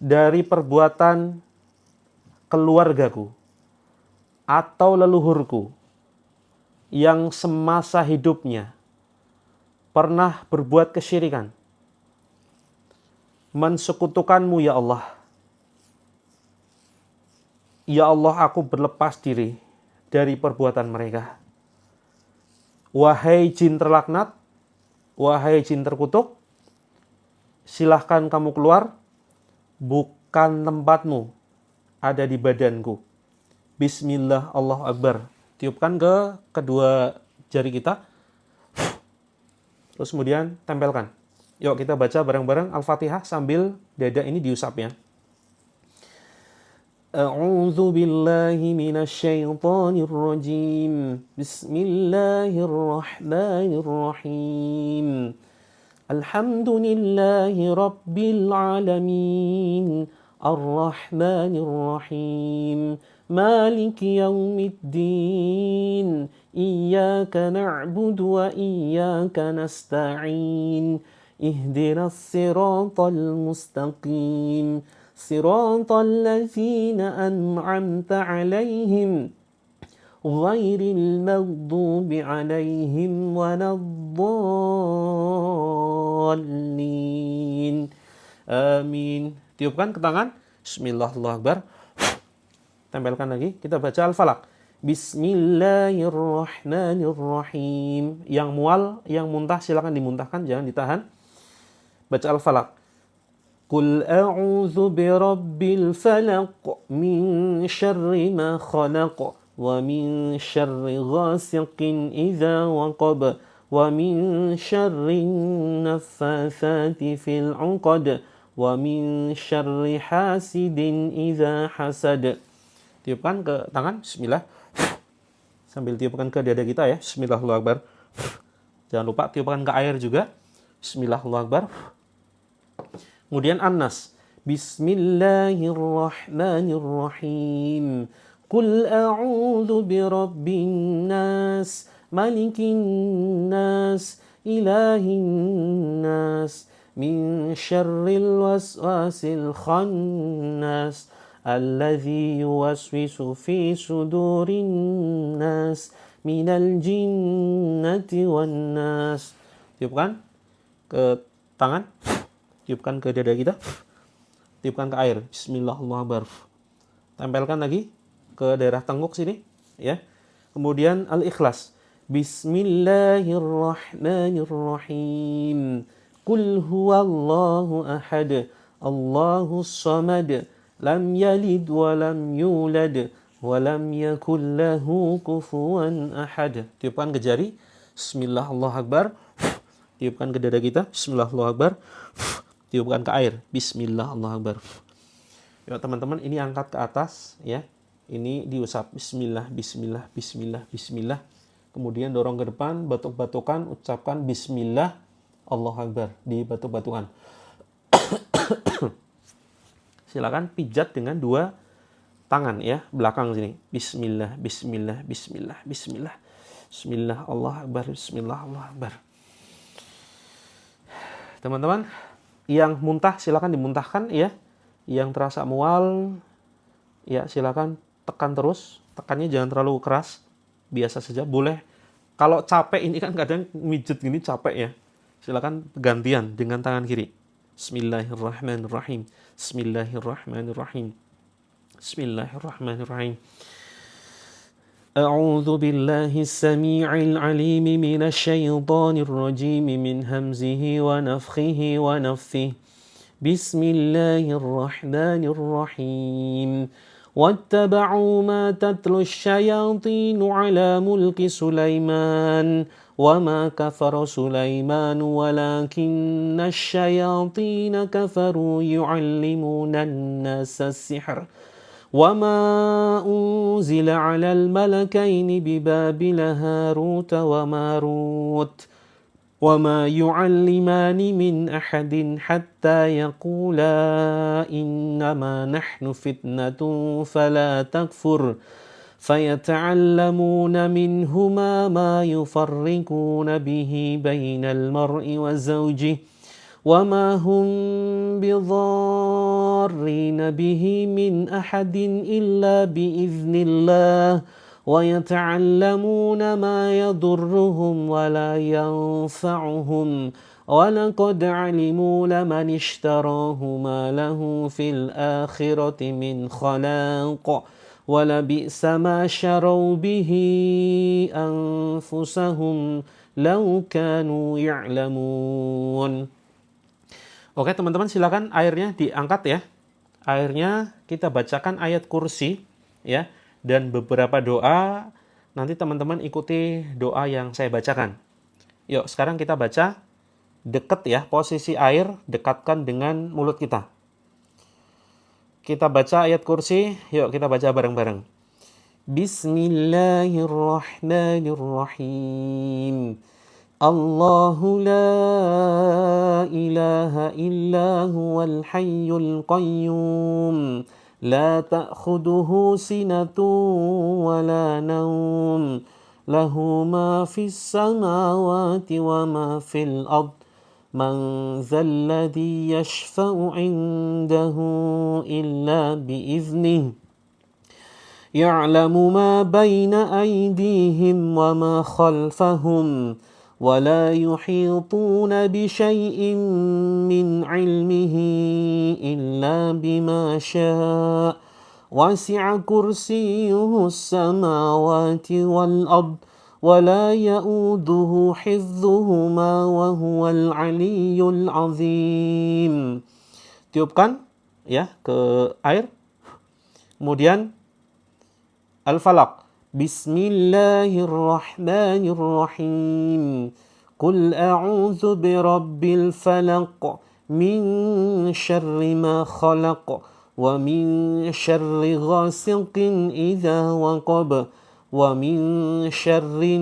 dari perbuatan keluargaku, atau leluhurku yang semasa hidupnya pernah berbuat kesyirikan, mensekutukanmu ya Allah. Ya Allah, aku berlepas diri dari perbuatan mereka. Wahai jin terlaknat, wahai jin terkutuk, silahkan kamu keluar, bukan tempatmu ada di badanku. Bismillah, Allahu Akbar. Tiupkan ke kedua jari kita, terus kemudian tempelkan. Yuk kita baca bareng-bareng Al-Fatihah sambil dada ini diusap ya. A'udzu billahi minasy syaithanir rajim. Bismillahirrahmanirrahim. Alhamdulillahi rabbil alamin. Ar-Rahmanir Rahim. Maliki yaumiddin. Iyyaka na'budu wa iyyaka nasta'in. Ihdinas siratal mustaqim. Siratal ladzina an'amta 'alaihim ghairil maghdubi 'alaihim waladdallin. Amin. Tiupkan ke tangan. Bismillah, Allahu Akbar. Tempelkan lagi. Kita baca Al-Falaq. Bismillahirrahmanirrahim. Yang mual, yang muntah silakan dimuntahkan, jangan ditahan. Baca Al-Falaq. Qul a'udzu birabbil falaq min syarri ma khalaq wa min syarri ghasiqin idza waqab wa min syarri naffatsati fil 'uqad wa min syarri hasidin idza hasad. Tiupkan ke tangan. Bismillah. Sambil tiupkan ke dada kita ya. Bismillahirrahmanirrahim. Jangan lupa tiupkan ke air juga. Bismillahirrahmanirrahim. Kemudian An-Nas. Bismillahirrahmanirrahim. Qul a'udzu birabbin nas, malikin nas, ilahin nas, min syarril waswasil khannas, alladzi yuwaswisu fi sudurin nas, minal jinnati wan nas. Tiupkan ke tangan. Tiupkan ke dada kita, tiupkan ke air. Bismillahirrahmanirrahim. Tempelkan lagi ke daerah tengkuk sini, ya. Kemudian Al-Ikhlas. Bismillahirrahmanirrahim. Qul huwallahu ahad, Allahus samad, lam yalid wa lam yulad, wa lam yakul lahu kufuwan ahad. Tiupkan ke jari. Bismillahirrahmanirrahim. Tiupkan ke dada kita. Bismillahirrahmanirrahim. Tiupkan ke air. Bismillahirrahmanirrahim. Ya teman-teman, ini angkat ke atas ya. Ini diusap. Bismillah, bismillah, bismillah, bismillah. Kemudian dorong ke depan, batuk-batukan, ucapkan bismillah, Allahu Akbar di batuk-batukan. Silakan pijat dengan dua tangan ya, belakang sini. Bismillah, bismillah, bismillah, bismillah. Bismillah, Allahu Akbar, bismillah, Allahu Akbar. Teman-teman, yang muntah silakan dimuntahkan ya. Yang terasa mual ya silakan tekan terus. Tekannya jangan terlalu keras. Biasa saja boleh. Kalau capek ini kan kadang mijet gini capek ya. Silakan gantian dengan tangan kiri. Bismillahirrahmanirrahim. Bismillahirrahmanirrahim. Bismillahirrahmanirrahim. أعوذ بالله السميع العليم من الشيطان الرجيم من همزه ونفخه ونفثه بسم الله الرحمن الرحيم واتبعوا ما تتلو الشياطين على ملك سليمان وما كفر سليمان ولكن الشياطين كفروا يعلمون الناس السحر وما أنزل على الملكين ببابل هاروت وماروت وما يعلمان من أحد حتى يقولا إنما نحن فتنة فلا تكفر فيتعلمون منهما ما يفرقون به بين المرء وزوجه وما هم بضارين يحيطون به من أحد إلا بإذن الله ويتعلمون ما يضرهم ولا ينفعهم ولقد علموا لمن اشتراه ما له في الآخرة من خلاق ولبئس ما شروا به أنفسهم لو كانوا يعلمون. Oke teman-teman, silakan airnya diangkat ya. Airnya kita bacakan ayat kursi ya, dan beberapa doa. Nanti teman-teman ikuti doa yang saya bacakan. Yuk sekarang kita baca. Dekat ya, posisi air dekatkan dengan mulut kita. Kita baca ayat kursi. Yuk kita baca bareng-bareng. Bismillahirrahmanirrahim. Allahu la ilaha illa huwal hayyul qayyum la ta'khuduhu sinatun wa la nawm lahu ma fis samawati wa ma fil ard man dzal ladzi yashfa'u 'indahu illa bi'iznihi ya'lamu ma baina aydihim wa ma khalfahum ولا يحيطون بشيء من علمه إلا بما شاء وسع كرسيه السماوات والأرض ولا يؤوده حفظهما وهو العلي العظيم. Tiupkan ya ke air. Kemudian Al-Falaq. Bismillahirrahmanirrahim. Qul a'udzu birabbil falaq min syarri ma khalaq wa min syarri ghasiqin idza waqab wa min syarri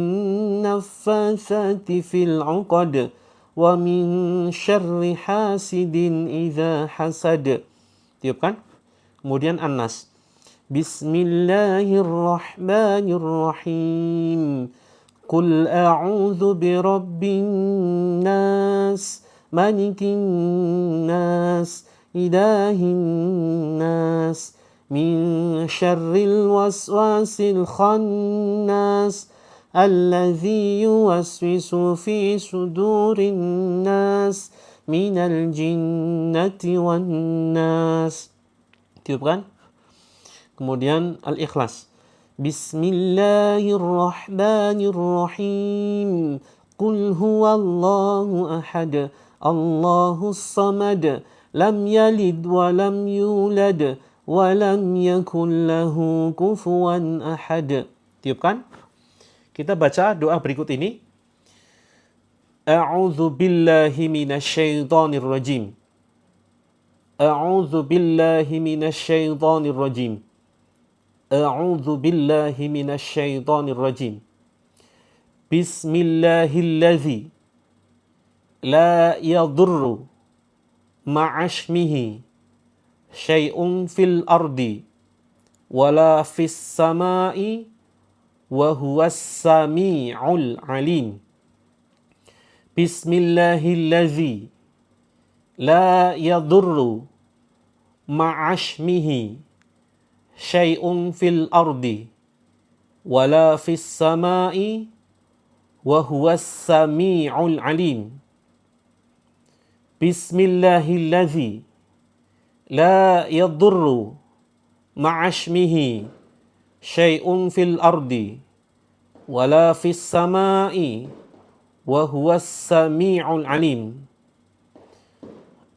naffatsati fil 'uqad wa min syarri hasidin idza hasad. Tiupkan. Kemudian An-Nas. Bismillahirrahmanirrahim. Qul a'udzu birabbin nas, malikin nas, ilahin nas, min syarril waswasil khannas, alladzi yuwaswisu fi sudurin nas, minal jinnati wan nas. Tiupkan. Kemudian Al-Ikhlas. Bismillahirrahmanirrahim. Qul huwallahu ahad, Allahus samad, lam yalid wa lam yulad wa lam yakul lahu kufuwan ahad. Tiupkan. Kita baca doa berikut ini. A'udzu billahi minasyaitonir rajim. A'udzu billahi minasyaitonir rajim. A'udzu billahi minasyaitonir rajim. Bismillahilladzi la yadurru ma'asmihi syai'un fil ardi wala fis samai wa huwas sami'ul alim. Bismillahilladzi la yadurru ma'asmihi syai'un fil ardi wala fis samai wa huwas sami'ul alim. Bismillahilladzi la yadurru ma'asmihi syai'un fil ardi wala fis samai wa huwas sami'ul alim.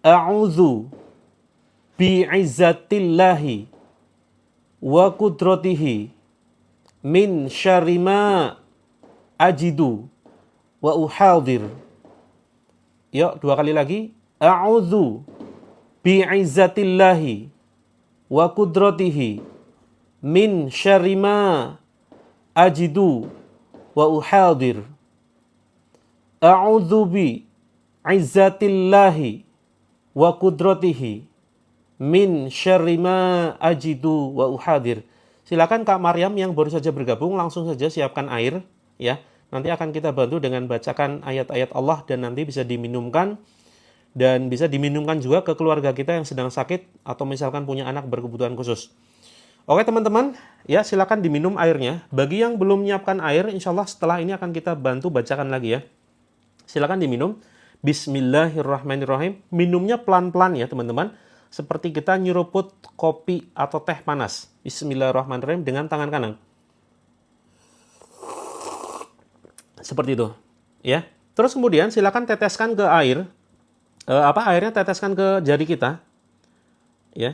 A'udzu bi'izzatillahi wa qudratihi min syarri ma ajidu wa uhadir. Yuk, dua kali lagi. A'udzu bi'izzatillahi wa qudratihi min syarri ma ajidu wa uhadir. A'udzu bi'izzatillahi wa qudratihi min syarri ma ajidu wa uhadir. Silakan Kak Maryam yang baru saja bergabung langsung saja siapkan air ya. Nanti akan kita bantu dengan bacakan ayat-ayat Allah dan nanti bisa diminumkan dan bisa diminumkan juga ke keluarga kita yang sedang sakit atau misalkan punya anak berkebutuhan khusus. Oke teman-teman, ya silakan diminum airnya. Bagi yang belum menyiapkan air, insya Allah setelah ini akan kita bantu bacakan lagi ya. Silakan diminum. Bismillahirrahmanirrahim. Minumnya pelan-pelan ya teman-teman. Seperti kita nyeruput kopi atau teh panas. Bismillahirrahmanirrahim dengan tangan kanan. Seperti itu, ya. Terus kemudian silakan teteskan ke air. Airnya teteskan ke jari kita. Ya.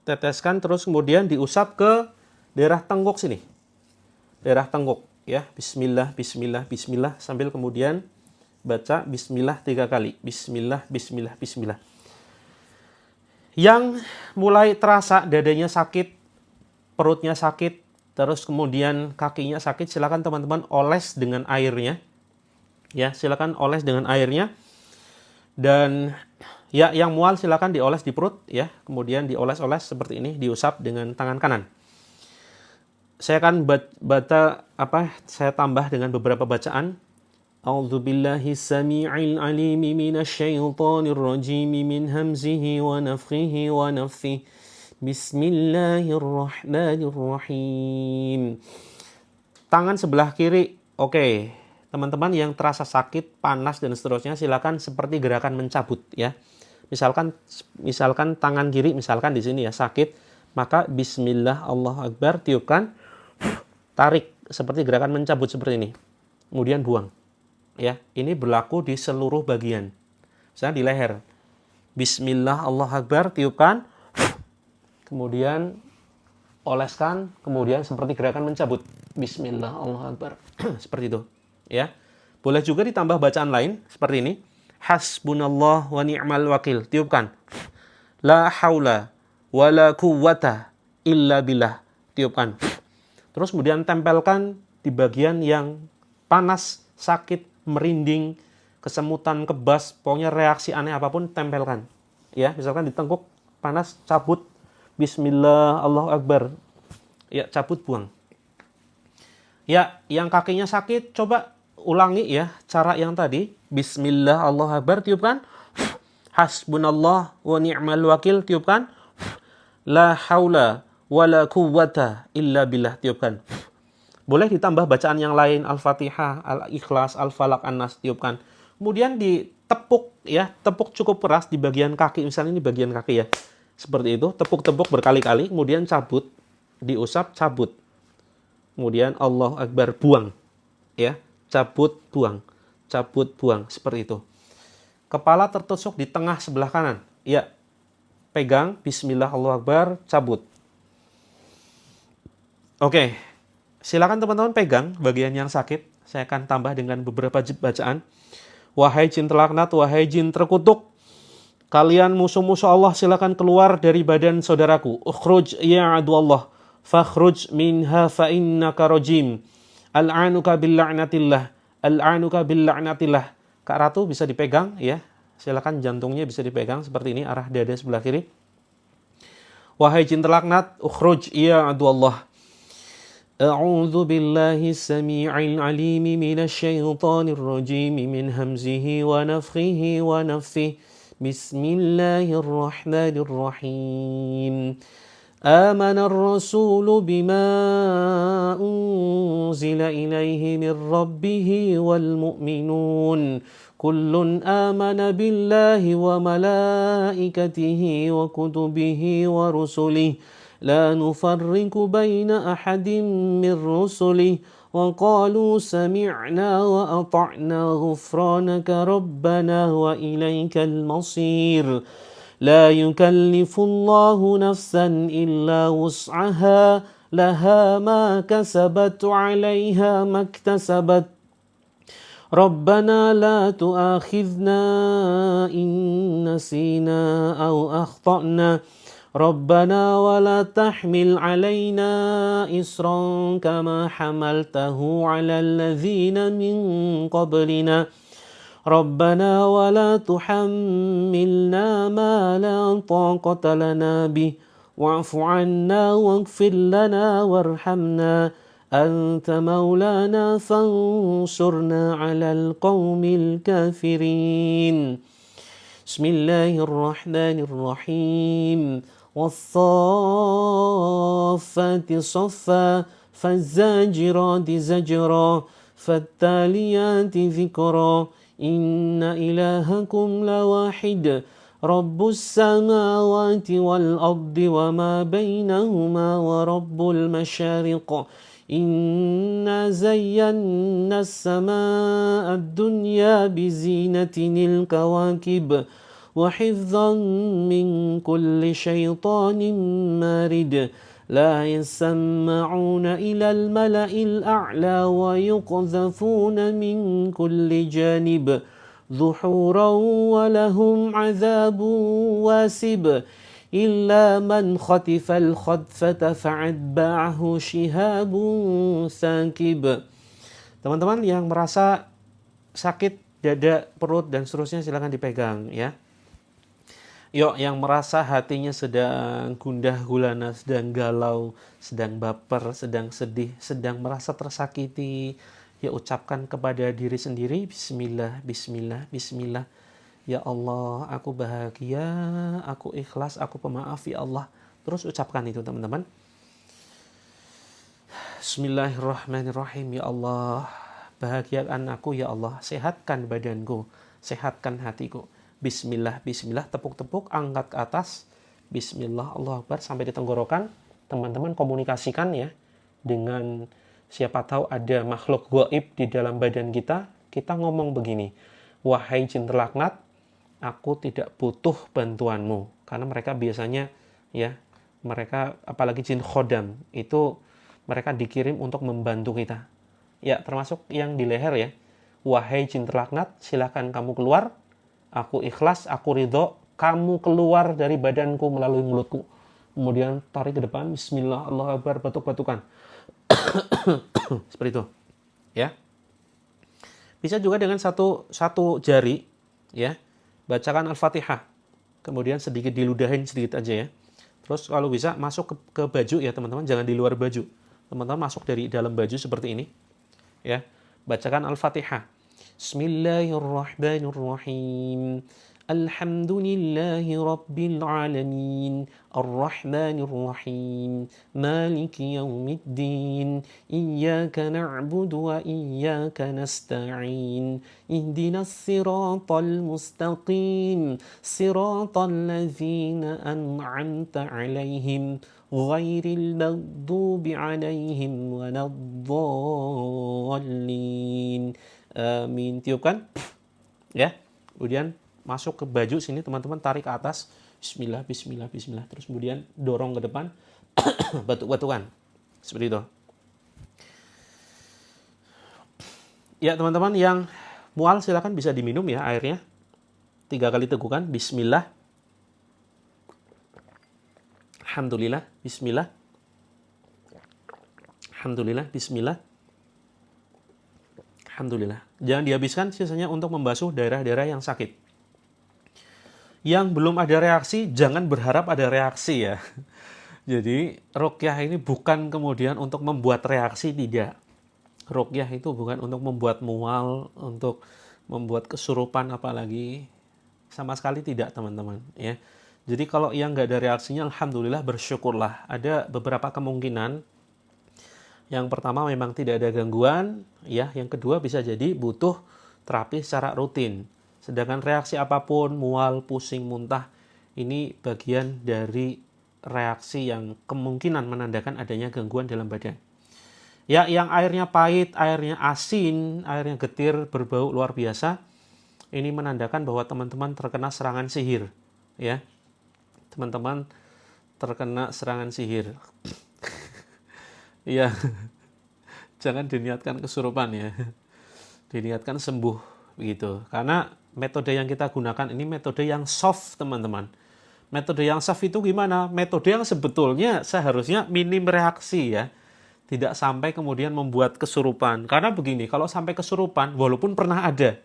Teteskan terus kemudian diusap ke daerah tengkuk sini. Daerah tengkuk, ya. Bismillah, bismillah, bismillah sambil kemudian baca bismillah 3 kali. Bismillah, bismillah, bismillah. Yang mulai terasa dadanya sakit, perutnya sakit, terus kemudian kakinya sakit, silakan teman-teman oles dengan airnya. Ya, silakan oles dengan airnya. Dan ya, yang mual silakan dioles di perut ya, kemudian dioles-oles seperti ini, diusap dengan tangan kanan. Saya akan saya tambah dengan beberapa bacaan. A'udzubillahi samii'il 'aliimi minasyaitonir rajiim min hamzihi wa nafthihi wa nafthihi. Bismillahirrahmanirrahim. Tangan sebelah kiri, oke. Teman-teman yang terasa sakit, panas dan seterusnya silakan seperti gerakan mencabut ya. Misalkan tangan kiri misalkan di sini ya sakit, maka bismillah Allahu akbar tiupkan, tarik seperti gerakan mencabut seperti ini. Kemudian buang. Ya, ini berlaku di seluruh bagian. Misalnya di leher. Bismillah Allahu akbar tiupkan, kemudian oleskan, kemudian seperti gerakan mencabut. Bismillah Allahu akbar. Seperti itu. Ya, boleh juga ditambah bacaan lain seperti ini. Hasbunallah wa ni'mal wakil. Tiupkan. La haula wa la quwwata illa billah. Tiupkan. Terus kemudian tempelkan di bagian yang panas, sakit, merinding, kesemutan, kebas, pokoknya reaksi aneh apapun tempelkan. Ya, misalkan di tengkuk panas, cabut. Bismillah Allahu akbar. Ya, cabut buang. Ya, yang kakinya sakit coba ulangi ya cara yang tadi. Bismillah Allahu akbar tiupkan. Hasbunallah wa ni'mal wakil tiupkan. La haula wa la quwwata illa billah tiupkan. Boleh ditambah bacaan yang lain, Al-Fatihah, Al-Ikhlas, Al-Falaq, An-Nas tiupkan. Kemudian ditepuk ya, tepuk cukup keras di bagian kaki, misalnya ini bagian kaki ya. Seperti itu, tepuk-tepuk berkali-kali, kemudian cabut, diusap, cabut. Kemudian Allahu akbar buang. Ya. Cabut, buang. Cabut, buang. Seperti itu. Kepala tertusuk di tengah sebelah kanan. Ya. Pegang. Bismillah Allahu akbar. Cabut. Oke. Silakan teman-teman pegang bagian yang sakit. Saya akan tambah dengan beberapa bacaan. Wahai jin terlaknat, wahai jin terkutuk. Kalian musuh-musuh Allah silakan keluar dari badan saudaraku. Ukhruj ya adu Allah. Fakhruj minha fa innaka rajim. Al'anuka billa'natillah. Al'anuka billa'natillah. Kak Ratu bisa dipegang ya. Silakan jantungnya bisa dipegang seperti ini, arah dada sebelah kiri. Wahai jin terlaknat, ukhruj ya adu Allah. A'udzu billahi samii'il 'aliimi minasyaitonir rajiim min hamzihi wa nafthihi wa nafthihi. Bismillahirrahmanirrahim. آمن الرسول بما أنزل إليه من ربه والمؤمنون كل آمن بالله وملائكته وكتبه ورسله لا نفرق بين أحد من رسله وقالوا سمعنا وأطعنا غفرانك ربنا وإليك المصير لا يكلف الله نفسا إلا وسعها لها ما كسبت عليها ما اكتسبت ربنا لا تؤاخذنا إن نسينا أو أخطأنا ربنا ولا تحمل علينا إصرا كما حملته على الذين من قبلنا ربنا ولا تحملنا ما لا طاقة لنا به واعف عنا واغفر لنا وارحمنا أنت مولانا فانصرنا على القوم الكافرين. Bismillahirrahmanirrahim. Wassafati saffa, fazzajirati zajra, fattaliyati dzikra. Inna ilahakum lawahid. Rabbus samawati wal ardi wa ma bainahuma wa rabbul masyariq. Inna zayyana as-samaa'a ad-dunya bizinatinil kawakib wa hifdhan min kulli syaitanin marid. La yasma'una ila al-mala'il a'la wa yuqdhafuna min kulli janib. ظهورا ولهم عذاب واسب إلا من خطف الخطفة فأتبعه شهاب ثاقب. Teman-teman yang merasa sakit dada, perut dan seterusnya silakan dipegang ya. Yuk, yang merasa hatinya sedang gundah gulana, sedang galau, sedang baper, sedang sedih, sedang merasa tersakiti, ya ucapkan kepada diri sendiri, bismillah, bismillah, bismillah. Ya Allah, aku bahagia, aku ikhlas, aku pemaaf ya Allah. Terus ucapkan itu teman-teman. Bismillahirrahmanirrahim. Ya Allah, bahagiakan aku ya Allah, sehatkan badanku, sehatkan hatiku. Bismillah, bismillah, tepuk-tepuk, angkat ke atas. Bismillah, Allah Akbar, sampai di tenggorokan. Teman-teman komunikasikan ya dengan siapa tahu ada makhluk gaib di dalam badan kita. Kita ngomong begini, wahai jin terlaknat, aku tidak butuh bantuanmu. Karena mereka biasanya ya, mereka apalagi jin khodam itu mereka dikirim untuk membantu kita. Ya, termasuk yang di leher ya. Wahai jin terlaknat, silakan kamu keluar. Aku ikhlas, aku ridho, kamu keluar dari badanku melalui mulutku. Kemudian tarik ke depan, bismillah, Allah Akbar, batuk-batukan. Seperti itu ya. Bisa juga dengan satu jari ya, bacakan Al-Fatihah, kemudian sedikit diludahin sedikit aja ya. Terus kalau bisa masuk ke baju ya teman-teman, jangan di luar baju. Teman-teman masuk dari dalam baju seperti ini ya. Bacakan Al-Fatihah. Bismillahirrahmanirrahim. Alhamdulillahi Rabbil Alamin, Ar-Rahmanir-Rahim, Maliki Yawmiddin, Iyyaka na'budu wa iyyaka nasta'in, Ihdinas siratal mustaqim, Siratal ladzina an'amta 'alaihim, Ghairil maghdubi 'alaihim waladdallin. Amin. Tiupkan ya. Kemudian masuk ke baju sini teman-teman, tarik ke atas, bismillah, bismillah, bismillah, terus kemudian dorong ke depan, batuk-batukan seperti itu ya teman-teman. Yang mual silakan bisa diminum ya airnya, 3 kali tegukan, bismillah, alhamdulillah, bismillah, alhamdulillah, bismillah, alhamdulillah. Jangan dihabiskan, sisanya untuk membasuh daerah-daerah yang sakit. Yang belum ada reaksi, jangan berharap ada reaksi ya. Jadi ruqyah ini bukan kemudian untuk membuat reaksi, tidak. Ruqyah itu bukan untuk membuat mual, untuk membuat kesurupan apalagi. Sama sekali tidak teman-teman ya. Jadi kalau yang nggak ada reaksinya, alhamdulillah, bersyukurlah. Ada beberapa kemungkinan. Yang pertama memang tidak ada gangguan ya. Yang kedua bisa jadi butuh terapi secara rutin. Sedangkan reaksi apapun, mual, pusing, muntah, ini bagian dari reaksi yang kemungkinan menandakan adanya gangguan dalam badan. Ya, yang airnya pahit, airnya asin, airnya getir, berbau luar biasa, ini menandakan bahwa teman-teman terkena serangan sihir. Ya, teman-teman terkena serangan sihir. Ya, jangan diniatkan kesurupan ya. Diniatkan sembuh begitu. Karena metode yang kita gunakan ini metode yang soft teman-teman. Metode yang soft itu gimana? Metode yang sebetulnya seharusnya minim reaksi ya. Tidak sampai kemudian membuat kesurupan. Karena begini, kalau sampai kesurupan walaupun pernah ada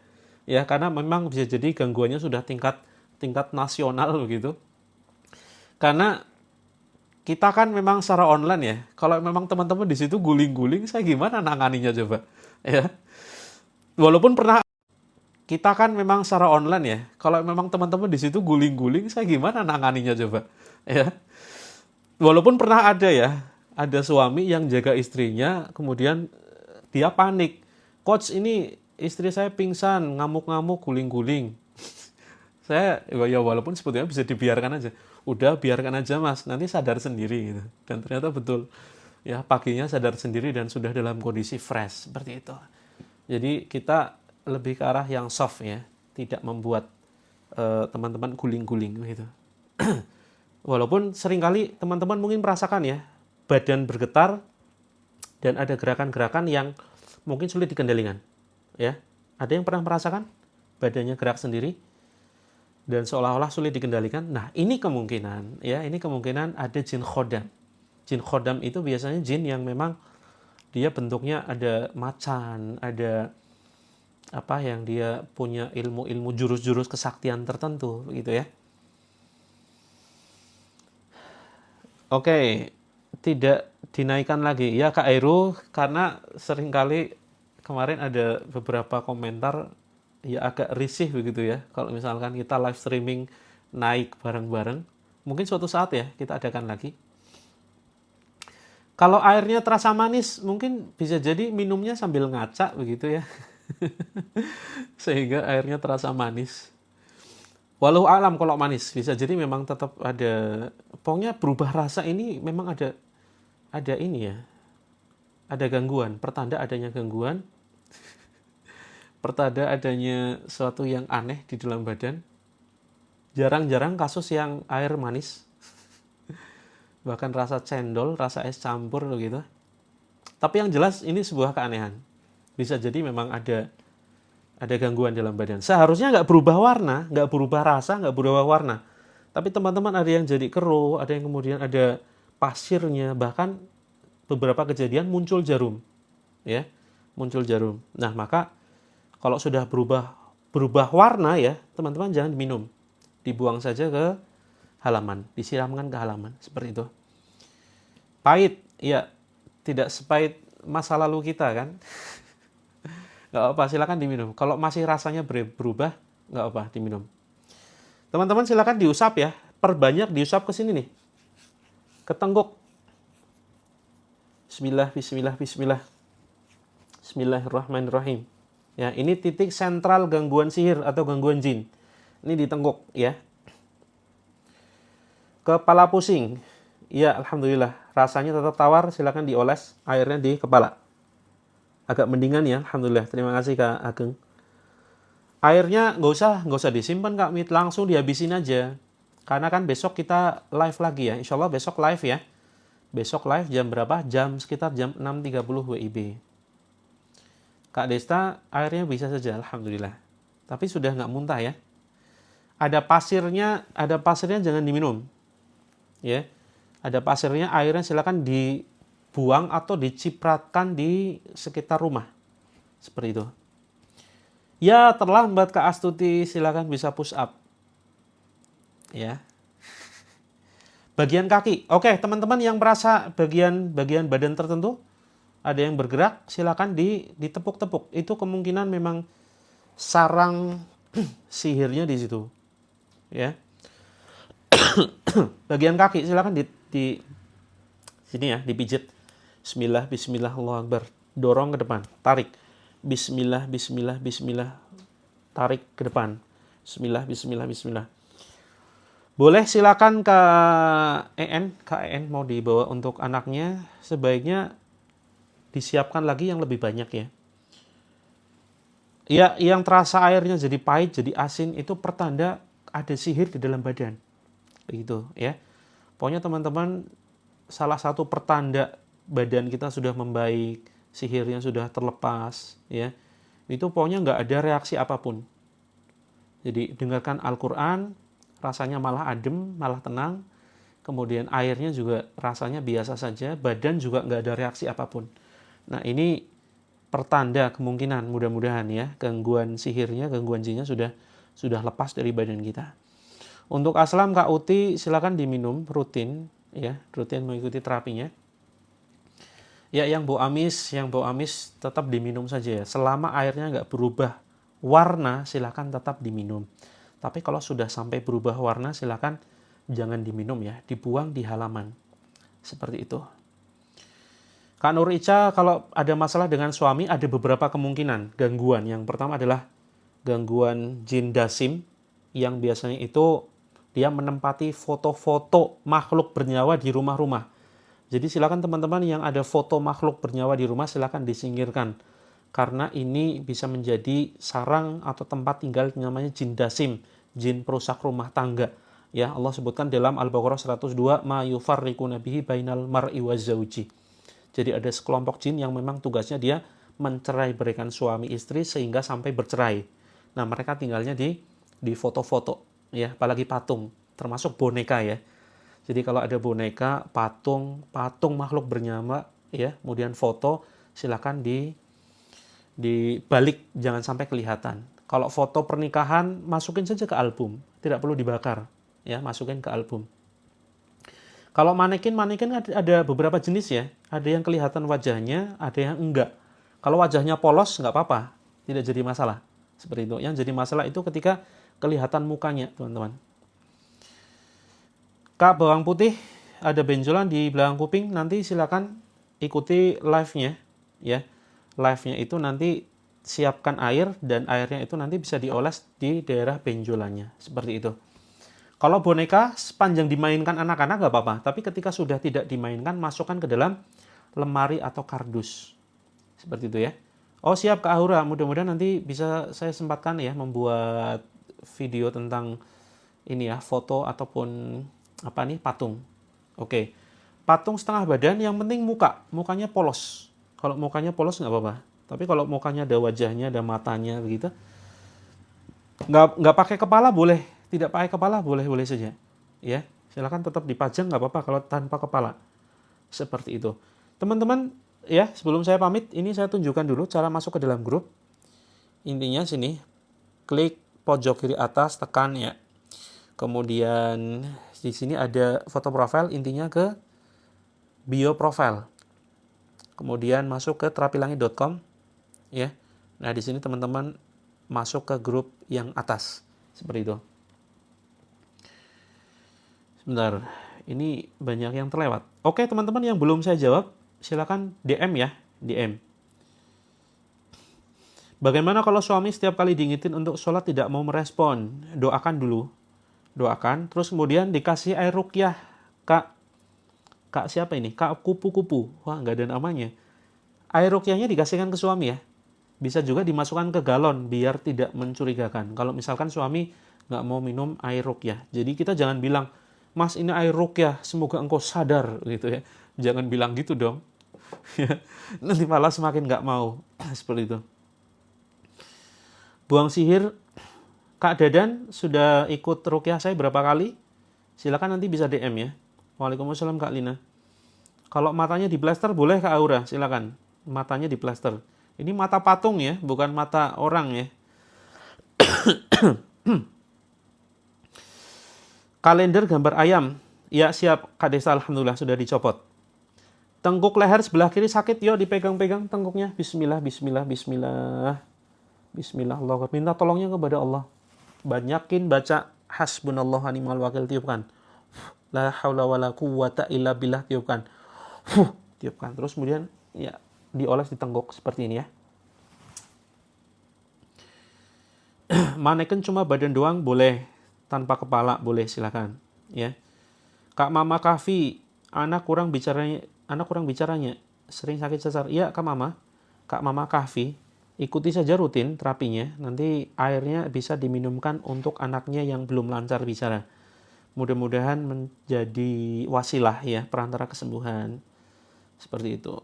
ya, karena memang bisa jadi gangguannya sudah tingkat nasional begitu. Karena kita kan memang secara online ya. Kalau memang teman-teman di situ guling-guling, saya gimana nanganinya coba? Ya. Walaupun pernah kita kan memang secara online ya. Kalau memang teman-teman di situ guling-guling, saya gimana nanganinya coba? Ya. Walaupun pernah ada ya, ada suami yang jaga istrinya, kemudian dia panik. Coach, ini istri saya pingsan, ngamuk-ngamuk, guling-guling. Saya ya walaupun sebetulnya bisa dibiarkan aja. Udah biarkan aja mas, nanti sadar sendiri gitu. Dan ternyata betul. Ya paginya sadar sendiri dan sudah dalam kondisi fresh seperti itu. Jadi kita lebih ke arah yang soft ya, tidak membuat teman-teman guling-guling gitu. Walaupun seringkali teman-teman mungkin merasakan ya, badan bergetar dan ada gerakan-gerakan yang mungkin sulit dikendalikan. Ya, ada yang pernah merasakan badannya gerak sendiri dan seolah-olah sulit dikendalikan. Nah, ini kemungkinan ya, ini kemungkinan ada jin khodam. Jin khodam itu biasanya jin yang memang dia bentuknya ada macan, ada apa yang dia punya ilmu-ilmu jurus-jurus kesaktian tertentu gitu ya. Oke, tidak dinaikkan lagi ya Kak Airu, karena seringkali kemarin ada beberapa komentar ya agak risih begitu ya. Kalau misalkan kita live streaming naik bareng-bareng, mungkin suatu saat ya kita adakan lagi. Kalau airnya terasa manis, mungkin bisa jadi minumnya sambil ngaca begitu ya. Sehingga airnya terasa manis. Walau alam kalau manis, bisa jadi memang tetap ada, pokoknya berubah rasa ini memang ada ini ya, ada gangguan, pertanda adanya gangguan, pertanda adanya sesuatu yang aneh di dalam badan. Jarang-jarang kasus yang air manis, bahkan rasa cendol, rasa es campur gitu. Tapi yang jelas ini sebuah keanehan. Bisa jadi memang ada gangguan dalam badan. Seharusnya nggak berubah warna, nggak berubah rasa, nggak berubah warna. Tapi teman-teman ada yang jadi keruh, ada yang kemudian ada pasirnya, bahkan beberapa kejadian muncul jarum, ya, muncul jarum. Nah maka kalau sudah berubah warna ya, teman-teman jangan diminum, dibuang saja ke halaman, disiramkan ke halaman seperti itu. Pahit, ya, tidak sepahit masa lalu kita kan. Nggak apa, silakan diminum. Kalau masih rasanya berubah, nggak apa, diminum. Teman-teman silakan diusap ya, perbanyak diusap ke sini nih, ke tengguk. Bismillah, bismillah, bismillah. Bismillahirrahmanirrahim. Ya, ini titik sentral gangguan sihir atau gangguan jin. Ini di tengguk ya. Kepala pusing. Ya, alhamdulillah. Rasanya tetap tawar, silakan dioles airnya di kepala. Agak mendingan ya, alhamdulillah. Terima kasih Kak Ageng. Airnya nggak usah disimpan Kak Mit, langsung dihabisin aja. Karena kan besok kita live lagi ya. Insya Allah besok live ya. Besok live jam berapa? Sekitar jam 6.30 WIB. Kak Desta, airnya bisa saja, alhamdulillah. Tapi sudah nggak muntah ya. Ada pasirnya jangan diminum. Ya. Ada pasirnya, airnya silakan dibuang atau dicipratkan di sekitar rumah. Seperti itu. Ya, terlambat Kak Astuti, silakan bisa push up. Ya. Bagian kaki. Oke, teman-teman yang merasa bagian badan tertentu ada yang bergerak, silakan ditepuk-tepuk. Itu kemungkinan memang sarang sihirnya di situ. Ya. Bagian kaki silakan di sini ya, dipijit. Bismillah, bismillah, Allahu Akbar. Dorong ke depan, tarik. Bismillah, bismillah, bismillah. Tarik ke depan. Bismillah, bismillah, bismillah. Boleh silakan KEN mau dibawa untuk anaknya, sebaiknya disiapkan lagi yang lebih banyak ya. Ya, yang terasa airnya jadi pahit, jadi asin, itu pertanda ada sihir di dalam badan. Begitu ya. Pokoknya teman-teman, salah satu pertanda badan kita sudah membaik, sihirnya sudah terlepas ya. Itu pokoknya nggak ada reaksi apapun. Jadi dengarkan Al-Quran, rasanya malah adem, malah tenang. Kemudian airnya juga rasanya biasa saja, badan juga nggak ada reaksi apapun. Nah ini pertanda kemungkinan mudah-mudahan ya, gangguan sihirnya, gangguan jinnya sudah lepas dari badan kita. Untuk aslam Kak Uti silakan diminum rutin ya, rutin mengikuti terapinya. Ya yang bau amis tetap diminum saja ya, selama airnya nggak berubah warna silakan tetap diminum. Tapi kalau sudah sampai berubah warna silakan jangan diminum ya, dibuang di halaman. Seperti itu. Kak Nur Ica, kalau ada masalah dengan suami ada beberapa kemungkinan gangguan. Yang pertama adalah gangguan jin dasim yang biasanya itu dia menempati foto-foto makhluk bernyawa di rumah-rumah. Jadi silakan teman-teman yang ada foto makhluk bernyawa di rumah silakan disingkirkan. Karena ini bisa menjadi sarang atau tempat tinggal namanya jin dasim, jin perusak rumah tangga. Ya, Allah sebutkan dalam Al-Baqarah 102, ma yufarriquna bihi bainal mar'i wazauji. Jadi ada sekelompok jin yang memang tugasnya dia mencerai berikan suami istri sehingga sampai bercerai. Nah, mereka tinggalnya di foto-foto, ya, apalagi patung, termasuk boneka ya. Jadi kalau ada boneka, patung makhluk bernyawa, ya, kemudian foto, silakan dibalik, jangan sampai kelihatan. Kalau foto pernikahan, masukin saja ke album, tidak perlu dibakar, ya, masukin ke album. Kalau manekin ada beberapa jenis ya. Ada yang kelihatan wajahnya, ada yang enggak. Kalau wajahnya polos nggak apa-apa, tidak jadi masalah. Seperti itu. Yang jadi masalah itu ketika kelihatan mukanya, teman-teman. Kak, bawang putih ada benjolan di belakang kuping, nanti silakan ikuti live-nya ya. Live-nya itu nanti siapkan air dan airnya itu nanti bisa dioles di daerah benjolannya. Seperti itu. Kalau boneka sepanjang dimainkan anak-anak nggak apa-apa, tapi ketika sudah tidak dimainkan, masukkan ke dalam lemari atau kardus. Seperti itu ya. Oh siap Kak Ahura, mudah-mudahan nanti bisa saya sempatkan ya membuat video tentang ini ya, foto ataupun apa nih, patung. Oke, patung setengah badan, yang penting mukanya polos. Kalau mukanya polos nggak apa-apa, tapi kalau mukanya ada wajahnya, ada matanya begitu, nggak pakai kepala boleh. Tidak pakai kepala boleh saja, ya. Silakan tetap dipajang nggak apa-apa kalau tanpa kepala. Seperti itu, teman-teman. Ya, sebelum saya pamit, ini saya tunjukkan dulu cara masuk ke dalam grup. Intinya sini, klik pojok kiri atas, tekan ya. Kemudian di sini ada foto profil, intinya ke bio profile. Kemudian masuk ke terapilangi.com, ya. Nah di sini teman-teman masuk ke grup yang atas, seperti itu. Sebentar, ini banyak yang terlewat. Oke teman-teman yang belum saya jawab, silakan DM ya, DM. Bagaimana kalau suami setiap kali diingetin untuk sholat tidak mau merespon? Doakan dulu. Doakan, terus kemudian dikasih air ruqyah. Kak siapa ini? Kak kupu-kupu. Wah, nggak ada namanya. Air ruqyahnya dikasihkan ke suami ya. Bisa juga dimasukkan ke galon biar tidak mencurigakan. Kalau misalkan suami nggak mau minum air ruqyah. Jadi kita jangan bilang, Mas ini air ruqyah, semoga engkau sadar gitu ya. Jangan bilang gitu dong. Nanti malah semakin nggak mau. Seperti itu. Buang sihir, Kak Dadan sudah ikut ruqyah saya berapa kali? Silakan nanti bisa DM ya. Waalaikumsalam Kak Lina. Kalau matanya di plaster boleh Kak Aura, silakan. Matanya di plaster. Ini mata patung ya, bukan mata orang ya. Kalender gambar ayam. Ya siap Kak Desa, alhamdulillah sudah dicopot. Tengkuk leher sebelah kiri sakit, yuk dipegang-pegang tengkuknya. Bismillah, bismillah, bismillah. Bismillah, Allah. Minta tolongnya kepada Allah. Banyakin baca hasbunallahu wa ni'mal wakil, tiupkan. La haula wala quwwata illa billah, tiupkan. Tiupkan. Terus kemudian ya dioles di tengkuk seperti ini ya. Maneken cuma badan doang boleh, tanpa kepala boleh, silakan ya. Kak Mama Kafi, anak kurang bicaranya, sering sakit sesar. Iya Kak Mama Kafi, ikuti saja rutin terapinya, nanti airnya bisa diminumkan untuk anaknya yang belum lancar bicara. Mudah-mudahan menjadi wasilah ya, perantara kesembuhan. Seperti itu.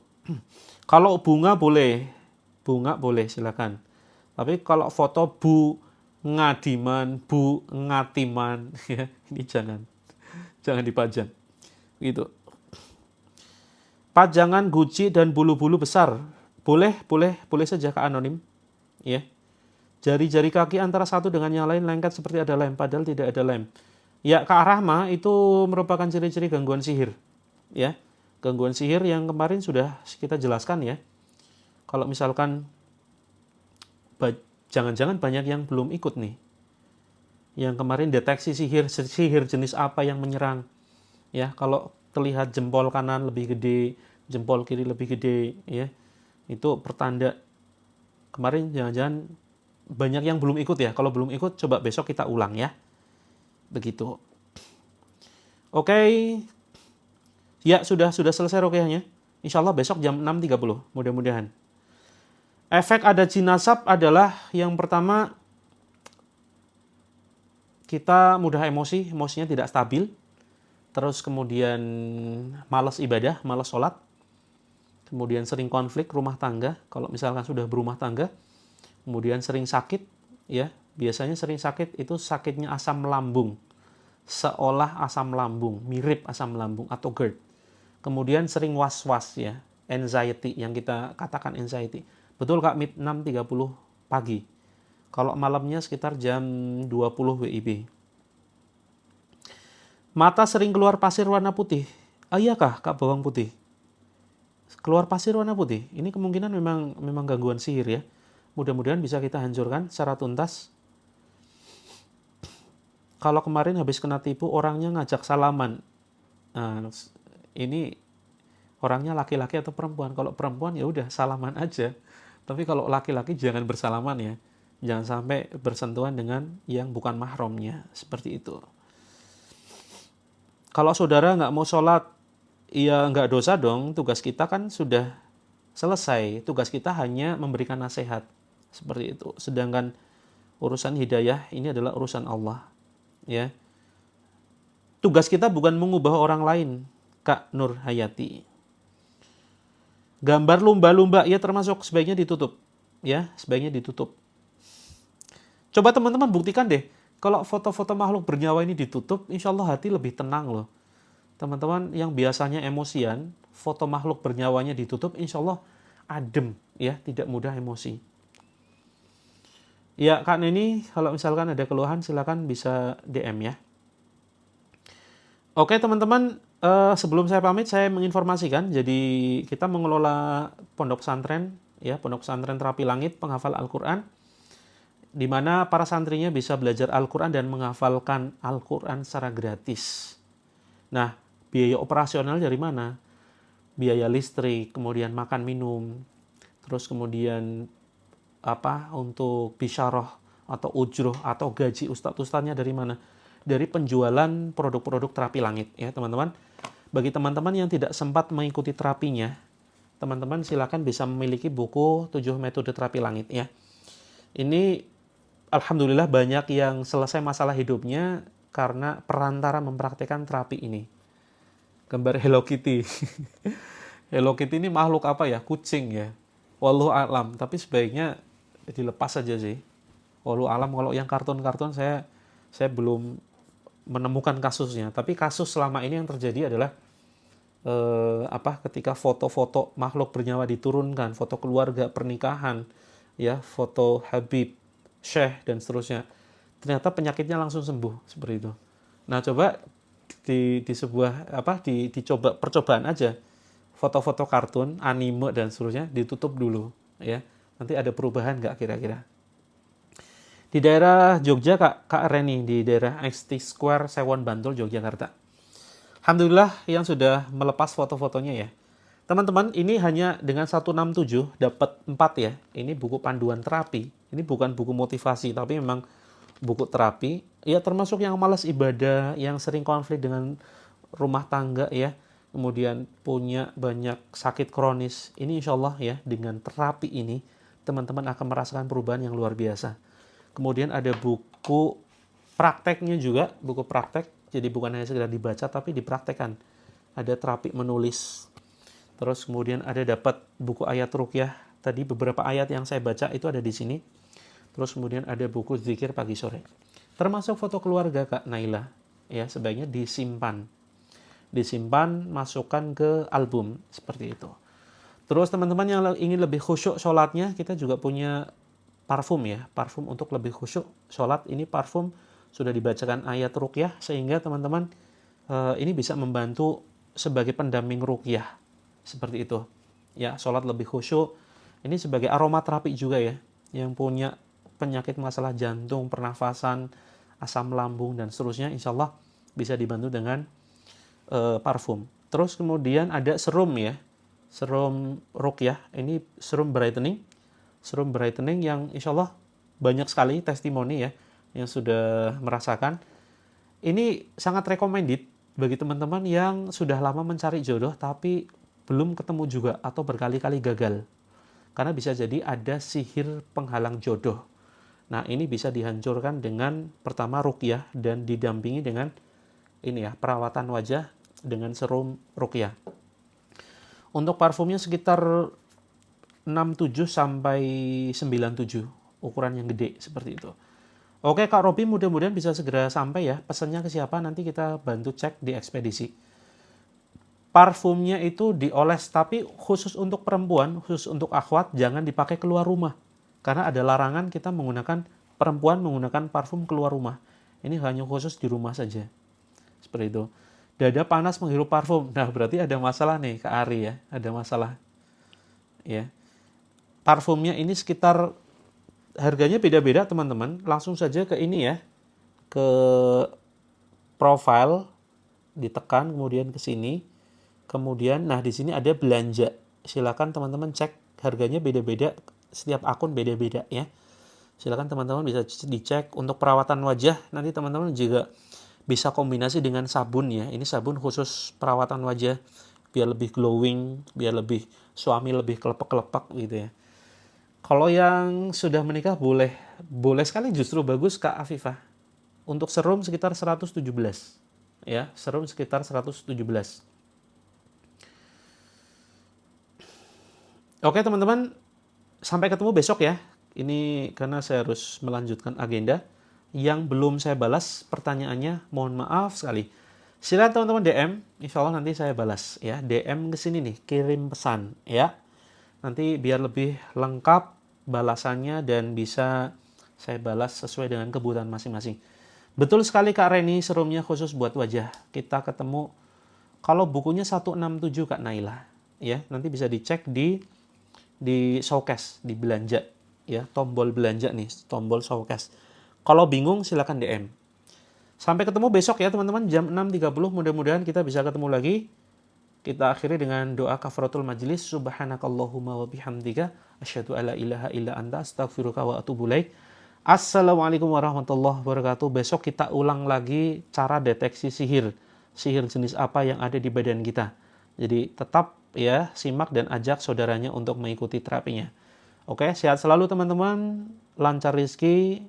Kalau bunga boleh silakan. Tapi kalau foto Bu Ngadiman, Bu Ngatiman, ya, ini jangan dipajang. Gitu. Pajangan guci dan bulu-bulu besar, boleh saja Kak Anonim, ya. Jari-jari kaki antara satu dengan yang lain lengket seperti ada lem, padahal tidak ada lem. Ya Kak Rahma, itu merupakan ciri-ciri gangguan sihir, ya. Gangguan sihir yang kemarin sudah kita jelaskan ya. Kalau misalkan jangan-jangan banyak yang belum ikut nih. Yang kemarin deteksi sihir jenis apa yang menyerang. Ya, kalau terlihat jempol kanan lebih gede, jempol kiri lebih gede, ya, itu pertanda kemarin jangan-jangan banyak yang belum ikut ya. Kalau belum ikut, coba besok kita ulang ya. Begitu. Oke. Ya, sudah selesai ruqyahnya. Insya Allah besok jam 6.30, mudah-mudahan. Efek ada jin nasab adalah yang pertama, kita mudah emosi, emosinya tidak stabil. Terus kemudian malas ibadah, malas sholat. Kemudian sering konflik rumah tangga, kalau misalkan sudah berumah tangga. Kemudian sering sakit, ya. Biasanya sering sakit itu sakitnya asam lambung. Seolah asam lambung, mirip asam lambung atau GERD. Kemudian sering was-was ya, anxiety, yang kita katakan anxiety. Betul Kak, 6.30 pagi. Kalau malamnya sekitar jam 20 WIB. Mata sering keluar pasir warna putih. Iya Kak bawang putih? Keluar pasir warna putih. Ini kemungkinan memang gangguan sihir ya. Mudah-mudahan bisa kita hancurkan secara tuntas. Kalau kemarin habis kena tipu, orangnya ngajak salaman. Nah, ini orangnya laki-laki atau perempuan. Kalau perempuan ya udah salaman aja. Tapi kalau laki-laki jangan bersalaman ya. Jangan sampai bersentuhan dengan yang bukan mahramnya. Seperti itu. Kalau saudara nggak mau sholat, ya nggak dosa dong. Tugas kita kan sudah selesai. Tugas kita hanya memberikan nasihat. Seperti itu. Sedangkan urusan hidayah ini adalah urusan Allah. Ya. Tugas kita bukan mengubah orang lain, Kak Nur Hayati. Gambar lumba-lumba ya termasuk sebaiknya ditutup. Ya, sebaiknya ditutup. Coba teman-teman buktikan deh. Kalau foto-foto makhluk bernyawa ini ditutup, insya Allah hati lebih tenang loh. Teman-teman yang biasanya emosian, foto makhluk bernyawanya ditutup, insya Allah adem, ya, tidak mudah emosi. Ya, Kak Neni, kalau misalkan ada keluhan, silakan bisa DM ya. Oke teman-teman, sebelum saya pamit, saya menginformasikan, jadi kita mengelola pondok pesantren, ya, pondok pesantren Terapi Langit, penghafal Al-Quran, di mana para santrinya bisa belajar Al-Quran dan menghafalkan Al-Quran secara gratis. Nah, biaya operasional dari mana? Biaya listrik, kemudian makan minum, terus kemudian untuk bisyarah atau ujroh atau gaji ustadz-ustadznya dari mana? Dari penjualan produk-produk terapi langit ya teman-teman. Bagi teman-teman yang tidak sempat mengikuti terapinya, teman-teman silakan bisa memiliki buku 7 metode terapi langit ya. Ini alhamdulillah banyak yang selesai masalah hidupnya karena perantara mempraktikkan terapi ini. Gambar Hello Kitty. Hello Kitty ini makhluk apa ya? Kucing ya. Wallahu a'lam, tapi sebaiknya dilepas saja sih. Wallahu a'lam, kalau yang kartun-kartun saya belum menemukan kasusnya. Tapi kasus selama ini yang terjadi adalah ketika foto-foto makhluk bernyawa diturunkan, foto keluarga, pernikahan, ya, foto Habib, Syekh dan seterusnya. Ternyata penyakitnya langsung sembuh seperti itu. Nah, coba dicoba percobaan aja. Foto-foto kartun, anime dan seterusnya ditutup dulu, ya. Nanti ada perubahan nggak kira-kira? Di daerah Jogja, Kak Reni, di daerah XT Square, Sewon, Bantul, Yogyakarta. Alhamdulillah yang sudah melepas foto-fotonya ya. Teman-teman, ini hanya dengan 167 dapat 4 ya. Ini buku panduan terapi. Ini bukan buku motivasi, tapi memang buku terapi. Ya termasuk yang malas ibadah, yang sering konflik dengan rumah tangga ya. Kemudian punya banyak sakit kronis. Ini insya Allah ya, dengan terapi ini, teman-teman akan merasakan perubahan yang luar biasa. Kemudian ada buku prakteknya juga, buku praktek. Jadi bukan hanya sekedar dibaca, tapi dipraktekkan. Ada terapi menulis. Terus kemudian ada dapat buku ayat ruqyah. Tadi beberapa ayat yang saya baca itu ada di sini. Terus kemudian ada buku zikir pagi sore. Termasuk foto keluarga Kak Naila. Ya, sebaiknya disimpan. Disimpan, masukkan ke album. Seperti itu. Terus teman-teman yang ingin lebih khusyuk sholatnya, kita juga punya parfum ya. Parfum untuk lebih khusyuk sholat. Ini parfum sudah dibacakan ayat ruqyah, sehingga teman-teman ini bisa membantu sebagai pendamping ruqyah. Seperti itu. Ya, sholat lebih khusyuk. Ini sebagai aromaterapi juga ya. Yang punya penyakit masalah jantung, pernafasan, asam lambung, dan seterusnya, insya Allah bisa dibantu dengan parfum. Terus kemudian ada serum ya, serum ruqyah. Ini serum brightening yang insya Allah banyak sekali testimoni ya yang sudah merasakan. Ini sangat recommended bagi teman-teman yang sudah lama mencari jodoh tapi belum ketemu juga atau berkali-kali gagal. Karena bisa jadi ada sihir penghalang jodoh. Nah, ini bisa dihancurkan dengan pertama ruqyah dan didampingi dengan ini ya, perawatan wajah dengan serum ruqyah. Untuk parfumnya sekitar 67 sampai 97, ukuran yang gede seperti itu. Oke Kak Robi, mudah-mudahan bisa segera sampai ya. Pesannya ke siapa nanti kita bantu cek di ekspedisi. Parfumnya itu dioles, tapi khusus untuk perempuan, khusus untuk akhwat, jangan dipakai keluar rumah. Karena ada larangan kita menggunakan, perempuan menggunakan parfum keluar rumah. Ini hanya khusus di rumah saja. Seperti itu. Dada panas menghirup parfum. Nah, berarti ada masalah nih Kak Ari ya. Ada masalah. Ya. Parfumnya ini sekitar, harganya beda-beda teman-teman. Langsung saja ke ini ya. Ke profile, ditekan kemudian ke sini. Kemudian nah di sini ada belanja. Silakan teman-teman cek, harganya beda-beda, setiap akun beda-beda ya. Silakan teman-teman bisa dicek. Untuk perawatan wajah nanti teman-teman juga bisa kombinasi dengan sabun ya. Ini sabun khusus perawatan wajah biar lebih glowing, biar lebih suami lebih kelepek-kelepek gitu ya. Kalau yang sudah menikah boleh sekali, justru bagus Kak Afifah. Untuk serum sekitar 117 ya, serum sekitar 117. Oke teman-teman, sampai ketemu besok ya. Ini karena saya harus melanjutkan agenda. Yang belum saya balas pertanyaannya, mohon maaf sekali. Silakan teman-teman DM, insya Allah nanti saya balas ya. DM ke sini nih, kirim pesan ya. Nanti biar lebih lengkap balasannya dan bisa saya balas sesuai dengan kebutuhan masing-masing. Betul sekali Kak Reni, serumnya khusus buat wajah. Kita ketemu, kalau bukunya 167 Kak Naila ya. Nanti bisa dicek di showcase, di belanja ya, tombol belanja nih, tombol showcase. Kalau bingung silakan DM. Sampai ketemu besok ya teman-teman, jam 6.30. Mudah-mudahan kita bisa ketemu lagi. Kita akhiri dengan doa kafaratul majlis. Subhanakallahumma wa bihamdika asyhadu alla ilaha illa anta astaghfiruka wa atubu ilaik. Assalamualaikum warahmatullahi wabarakatuh. Besok kita ulang lagi cara deteksi sihir. Sihir jenis apa yang ada di badan kita. Jadi tetap ya, simak dan ajak saudaranya untuk mengikuti terapinya. Oke, sehat selalu teman-teman. Lancar rezeki.